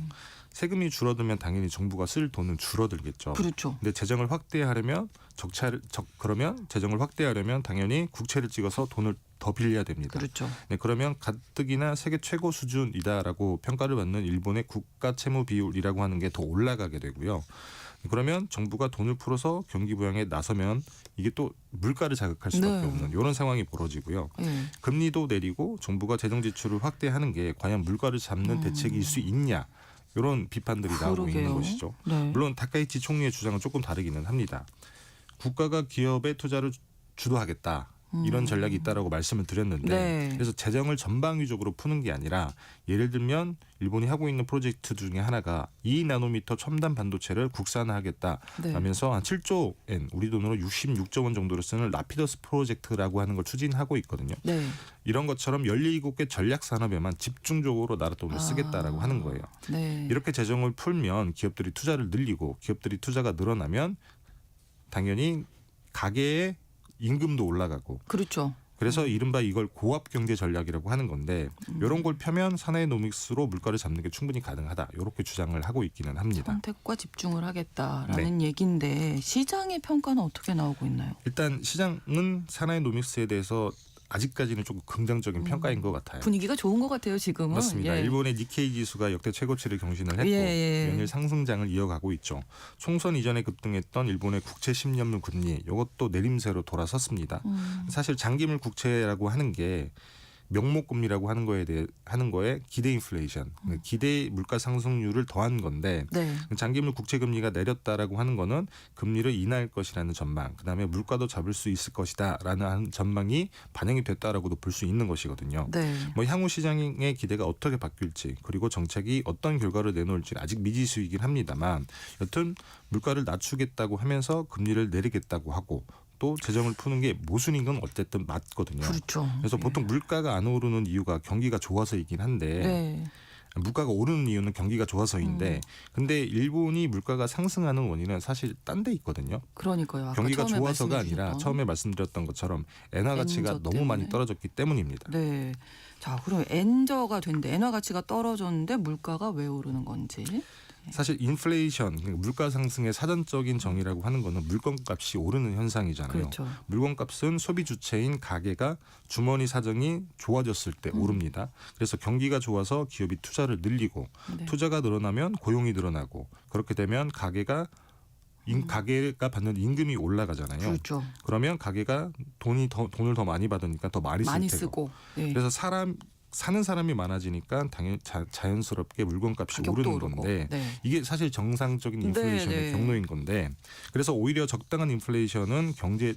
Speaker 10: 세금이 줄어들면 당연히 정부가 쓸 돈은 줄어들겠죠.
Speaker 1: 그렇죠.
Speaker 10: 근데 재정을 확대하려면 그러면 재정을 확대하려면 당연히 국채를 찍어서 돈을 더 빌려야 됩니다.
Speaker 1: 그렇죠.
Speaker 10: 네, 그러면 가뜩이나 세계 최고 수준이다라고 평가를 받는 일본의 국가 채무 비율이라고 하는 게 더 올라가게 되고요. 그러면 정부가 돈을 풀어서 경기 부양에 나서면 이게 또 물가를 자극할 수밖에
Speaker 1: 네.
Speaker 10: 없는 이런 상황이 벌어지고요.
Speaker 1: 예.
Speaker 10: 금리도 내리고 정부가 재정 지출을 확대하는 게 과연 물가를 잡는 대책일 수 있냐 이런 비판들이 나오고 있는
Speaker 1: 그러게요.
Speaker 10: 것이죠.
Speaker 1: 네.
Speaker 10: 물론 다카이치 총리의 주장은 조금 다르기는 합니다. 국가가 기업의 투자를 주도하겠다. 이런 전략이 있다라고 말씀을 드렸는데
Speaker 1: 네.
Speaker 10: 그래서 재정을 전방위적으로 푸는 게 아니라 예를 들면 일본이 하고 있는 프로젝트 중에 하나가 2나노미터 첨단 반도체를 국산화하겠다
Speaker 1: 네.
Speaker 10: 하면서 한 7조엔 우리 돈으로 66조 원 정도를 쓰는 라피더스 프로젝트라고 하는 걸 추진하고 있거든요.
Speaker 1: 네.
Speaker 10: 이런 것처럼 17개 전략 산업에만 집중적으로 나라 돈을 쓰겠다라고 하는 거예요.
Speaker 1: 네.
Speaker 10: 이렇게 재정을 풀면 기업들이 투자를 늘리고 기업들이 투자가 늘어나면 당연히 가계의 임금도 올라가고
Speaker 1: 그렇죠.
Speaker 10: 그래서 이른바 이걸 고압 경제 전략이라고 하는 건데 이런 걸 펴면 사나이노믹스로 물가를 잡는 게 충분히 가능하다. 이렇게 주장을 하고 있기는 합니다.
Speaker 1: 선택과 집중을 하겠다라는
Speaker 10: 네.
Speaker 1: 얘기인데 시장의 평가는 어떻게 나오고 있나요?
Speaker 10: 일단 시장은 사나이노믹스에 대해서 아직까지는 조금 긍정적인 평가인 것 같아요.
Speaker 1: 분위기가 좋은 것 같아요, 지금은.
Speaker 10: 맞습니다.
Speaker 1: 예.
Speaker 10: 일본의 니케이 지수가 역대 최고치를 경신을 했고
Speaker 1: 예.
Speaker 10: 연일 상승장을 이어가고 있죠. 총선 이전에 급등했던 일본의 국채 10년물 금리 이것도 내림세로 돌아섰습니다. 사실 장기물 국채라고 하는 게 명목금리라고 하는 거에 기대 인플레이션, 기대 물가 상승률을 더한 건데
Speaker 1: 네.
Speaker 10: 장기물 국채 금리가 내렸다라고 하는 거는 금리를 인하할 것이라는 전망, 그다음에 물가도 잡을 수 있을 것이다라는 전망이 반영이 됐다라고도 볼 수 있는 것이거든요.
Speaker 1: 네.
Speaker 10: 뭐 향후 시장의 기대가 어떻게 바뀔지 그리고 정책이 어떤 결과를 내놓을지 아직 미지수이긴 합니다만 여튼 물가를 낮추겠다고 하면서 금리를 내리겠다고 하고 또 재정을 푸는 게 모순인 건 어쨌든 맞거든요.
Speaker 1: 그렇죠.
Speaker 10: 그래서 보통 물가가 안 오르는 이유가 경기가 좋아서이긴 한데
Speaker 1: 네.
Speaker 10: 물가가 오르는 이유는 경기가 좋아서인데 근데 일본이 물가가 상승하는 원인은 사실 딴 데 있거든요.
Speaker 1: 그러니까요. 아까
Speaker 10: 경기가
Speaker 1: 처음에
Speaker 10: 좋아서가
Speaker 1: 말씀해
Speaker 10: 아니라
Speaker 1: 주셨던.
Speaker 10: 처음에 말씀드렸던 것처럼 엔화 가치가
Speaker 1: 엔저
Speaker 10: 너무
Speaker 1: 때문에.
Speaker 10: 많이 떨어졌기 때문입니다.
Speaker 1: 네. 자, 그럼 엔저가 된데 엔화 가치가 떨어졌는데 물가가 왜 오르는 건지.
Speaker 10: 사실 인플레이션, 그러니까 물가 상승의 사전적인 정의라고 하는 거는 물건값이 오르는 현상이잖아요.
Speaker 1: 그렇죠.
Speaker 10: 물건값은 소비 주체인 가게가 주머니 사정이 좋아졌을 때 오릅니다. 그래서 경기가 좋아서 기업이 투자를 늘리고
Speaker 1: 네.
Speaker 10: 투자가 늘어나면 고용이 늘어나고 그렇게 되면 가게가 받는 임금이 올라가잖아요.
Speaker 1: 그렇죠.
Speaker 10: 그러면 가게가 돈을 더 많이 받으니까 더 많이
Speaker 1: 많이
Speaker 10: 쓸 테고.
Speaker 1: 쓰고. 네.
Speaker 10: 그래서 사는 사람이 많아지니까 당연히 자연스럽게 물건값이
Speaker 1: 가격도
Speaker 10: 오르는
Speaker 1: 오르고.
Speaker 10: 건데
Speaker 1: 네.
Speaker 10: 이게 사실 정상적인 인플레이션의
Speaker 1: 네.
Speaker 10: 경로인 건데 그래서 오히려 적당한 인플레이션은 경제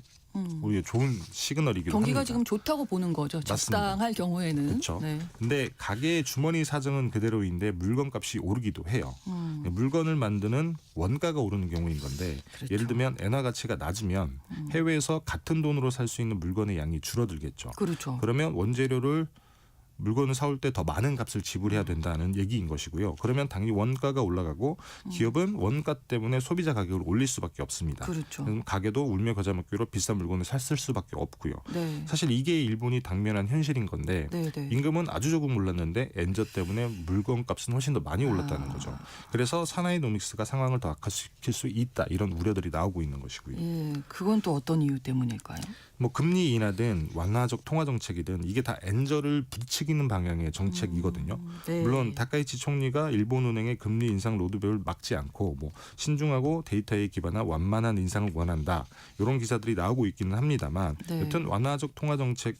Speaker 10: 오히려 좋은 시그널이기도
Speaker 1: 경기가
Speaker 10: 합니다.
Speaker 1: 지금 좋다고 보는 거죠.
Speaker 10: 맞습니다.
Speaker 1: 적당할 경우에는.
Speaker 10: 그렇죠.
Speaker 1: 네.
Speaker 10: 근데 가게의 주머니 사정은 그대로인데 물건값이 오르기도 해요. 물건을 만드는 원가가 오르는 경우인 건데
Speaker 1: 그렇죠.
Speaker 10: 예를 들면 엔화 가치가 낮으면 해외에서 같은 돈으로 살 수 있는 물건의 양이 줄어들겠죠.
Speaker 1: 그렇죠.
Speaker 10: 그러면 물건을 사올 때 더 많은 값을 지불해야 된다는 얘기인 것이고요. 그러면 당연히 원가가 올라가고 기업은 원가 때문에 소비자 가격을 올릴 수밖에 없습니다.
Speaker 1: 그렇죠.
Speaker 10: 그럼 가게도 울며 겨자 먹기로 비싼 물건을 샀을 수밖에 없고요.
Speaker 1: 네.
Speaker 10: 사실 이게 일본이 당면한 현실인 건데
Speaker 1: 네, 네.
Speaker 10: 임금은 아주 조금 올랐는데 엔저 때문에 물건값은 훨씬 더 많이 올랐다는 거죠. 그래서 사나이노믹스가 상황을 더 악화시킬 수 있다 이런 우려들이 나오고 있는 것이고요.
Speaker 1: 예, 그건 또 어떤 이유 때문일까요?
Speaker 10: 뭐 금리 인하든 완화적 통화 정책이든 이게 다 엔저를 부추기는 방향의 정책이거든요.
Speaker 1: 네.
Speaker 10: 물론 다카이치 총리가 일본은행의 금리 인상 로드맵을 막지 않고 뭐 신중하고 데이터에 기반한 완만한 인상을 원한다 이런 기사들이 나오고 있기는 합니다만
Speaker 1: 네.
Speaker 10: 여튼 완화적 통화 정책과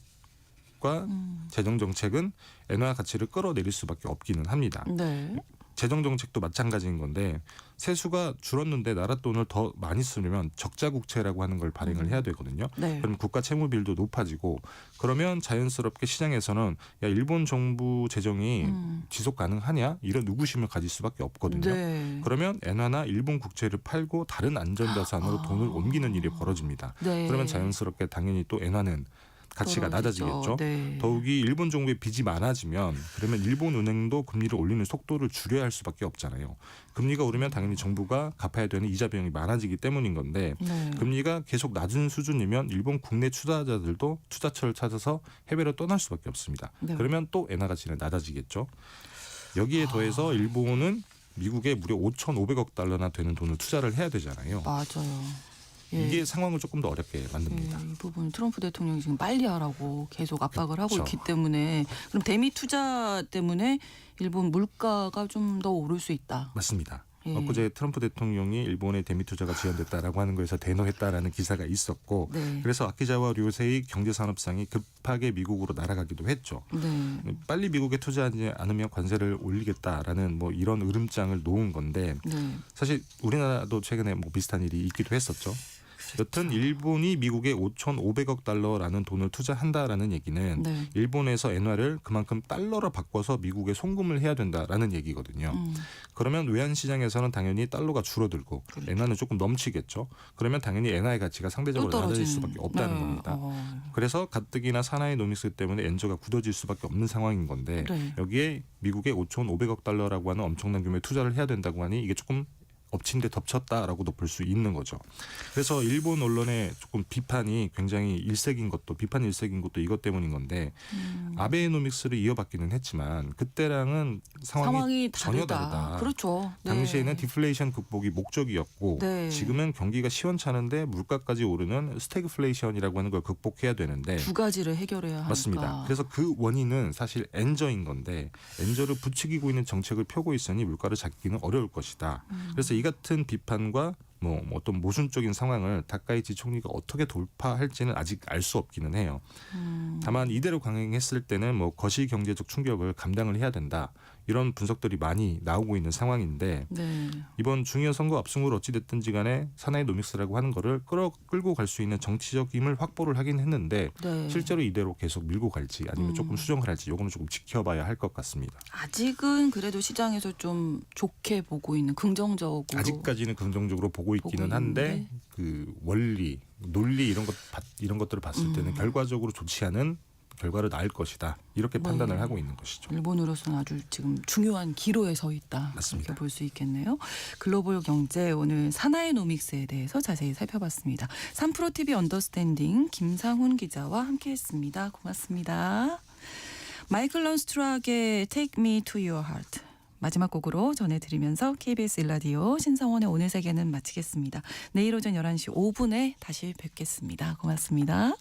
Speaker 10: 정책과 재정 정책은 엔화 가치를 끌어내릴 수밖에 없기는 합니다.
Speaker 1: 네.
Speaker 10: 재정 정책도 마찬가지인 건데 세수가 줄었는데 나라 돈을 더 많이 쓰려면 적자 국채라고 하는 걸 발행을 해야 되거든요.
Speaker 1: 네.
Speaker 10: 그럼 국가 채무비율도 높아지고 그러면 자연스럽게 시장에서는 야 일본 정부 재정이 지속 가능하냐 이런 의구심을 가질 수밖에 없거든요.
Speaker 1: 네.
Speaker 10: 그러면 엔화나 일본 국채를 팔고 다른 안전자산으로 돈을 옮기는 일이 벌어집니다.
Speaker 1: 네.
Speaker 10: 그러면 자연스럽게 당연히 또 엔화는 가치가
Speaker 1: 떨어지죠.
Speaker 10: 낮아지겠죠.
Speaker 1: 네.
Speaker 10: 더욱이 일본 정부의 빚이 많아지면 그러면 일본 은행도 금리를 올리는 속도를 줄여야 할 수밖에 없잖아요. 금리가 오르면 당연히 정부가 갚아야 되는 이자 비용이 많아지기 때문인 건데
Speaker 1: 네.
Speaker 10: 금리가 계속 낮은 수준이면 일본 국내 투자자들도 투자처를 찾아서 해외로 떠날 수밖에 없습니다.
Speaker 1: 네.
Speaker 10: 그러면 또 엔화 가치는 낮아지겠죠. 여기에 더해서 일본은 미국에 무려 5,500억 달러나 되는 돈을 투자를 해야 되잖아요.
Speaker 1: 맞아요. 예.
Speaker 10: 이게 상황을 조금 더 어렵게 만듭니다.
Speaker 1: 이 부분 트럼프 대통령이 지금 빨리 하라고 계속 압박을 하고
Speaker 10: 그렇죠.
Speaker 1: 있기 때문에 그럼 대미 투자 때문에 일본 물가가 좀 더 오를 수 있다.
Speaker 10: 맞습니다.
Speaker 1: 예.
Speaker 10: 엊그제 트럼프 대통령이 일본의 대미 투자가 지연됐다라고 하는 거에서 대노했다라는 기사가 있었고
Speaker 1: 네.
Speaker 10: 그래서 아키자와 료세이 경제산업상이 급하게 미국으로 날아가기도 했죠.
Speaker 1: 네.
Speaker 10: 빨리 미국에 투자하지 않으면 관세를 올리겠다라는 뭐 이런 으름장을 놓은 건데
Speaker 1: 네.
Speaker 10: 사실 우리나라도 최근에 뭐 비슷한 일이 있기도 했었죠. 여튼 일본이 미국에 5,500억 달러라는 돈을 투자한다라는 얘기는
Speaker 1: 네.
Speaker 10: 일본에서 엔화를 그만큼 달러로 바꿔서 미국에 송금을 해야 된다라는 얘기거든요. 그러면 외환시장에서는 당연히 달러가 줄어들고
Speaker 1: 그렇죠.
Speaker 10: 엔화는 조금 넘치겠죠. 그러면 당연히 엔화의 가치가 상대적으로
Speaker 1: 또
Speaker 10: 낮아질
Speaker 1: 떨어지는.
Speaker 10: 수밖에 없다는
Speaker 1: 네.
Speaker 10: 겁니다. 그래서 가뜩이나 사나이 노믹스 때문에 엔저가 굳어질 수밖에 없는 상황인 건데
Speaker 1: 네.
Speaker 10: 여기에 미국에 5,500억 달러라고 하는 엄청난 규모의 투자를 해야 된다고 하니 이게 조금 엎친 데 덮쳤다라고도 볼 수 있는 거죠. 그래서 일본 언론의 조금 비판이 굉장히 일색인 것도 비판 일색인 것도 이것 때문인 건데 아베노믹스를 이어받기는 했지만 그때랑은 상황이 전혀 다르다.
Speaker 1: 그렇죠. 네.
Speaker 10: 당시에는 디플레이션 극복이 목적이었고
Speaker 1: 네.
Speaker 10: 지금은 경기가 시원찮은데 물가까지 오르는 스태그플레이션이라고 하는 걸 극복해야 되는데
Speaker 1: 두 가지를 해결해야 하니까.
Speaker 10: 맞습니다. 그래서 그 원인은 사실 엔저인 건데 엔저를 부추기고 있는 정책을 펴고 있으니 물가를 잡기는 어려울 것이다. 그래서 이 같은 비판과 뭐 어떤 모순적인 상황을 다카이치 총리가 어떻게 돌파할지는 아직 알 수 없기는 해요. 다만 이대로 강행했을 때는 뭐 거시 경제적 충격을 감당을 해야 된다. 이런 분석들이 많이 나오고 있는 상황인데
Speaker 1: 네.
Speaker 10: 이번 중요 선거 압승으로 어찌 됐든지 간에 사나이 노믹스라고 하는 거를 끌고 갈 수 있는 정치적 힘을 확보를 하긴 했는데
Speaker 1: 네.
Speaker 10: 실제로 이대로 계속 밀고 갈지 아니면 조금 수정을 할지 요거는 조금 지켜봐야 할 것 같습니다.
Speaker 1: 아직은 그래도 시장에서 좀 좋게 보고 있는 긍정적으로.
Speaker 10: 아직까지는 긍정적으로 보고 있기는 한데 그 원리, 논리 이런 것들을 봤을 때는 결과적으로 좋지 않은 결과를 낳을 것이다. 이렇게 판단을 하고 있는 것이죠.
Speaker 1: 일본으로서는 아주 지금 중요한 기로에 서 있다.
Speaker 10: 맞습니다.
Speaker 1: 이렇게 볼 수 있겠네요. 글로벌 경제 오늘 사나이노믹스에 대해서 자세히 살펴봤습니다. 3프로TV 언더스탠딩 김상훈 기자와 함께했습니다. 고맙습니다. 마이클 런스트락의 Take Me to Your Heart 마지막 곡으로 전해드리면서 KBS 1라디오 신성원의 오늘 세계는 마치겠습니다. 내일 오전 11시 5분에 다시 뵙겠습니다. 고맙습니다.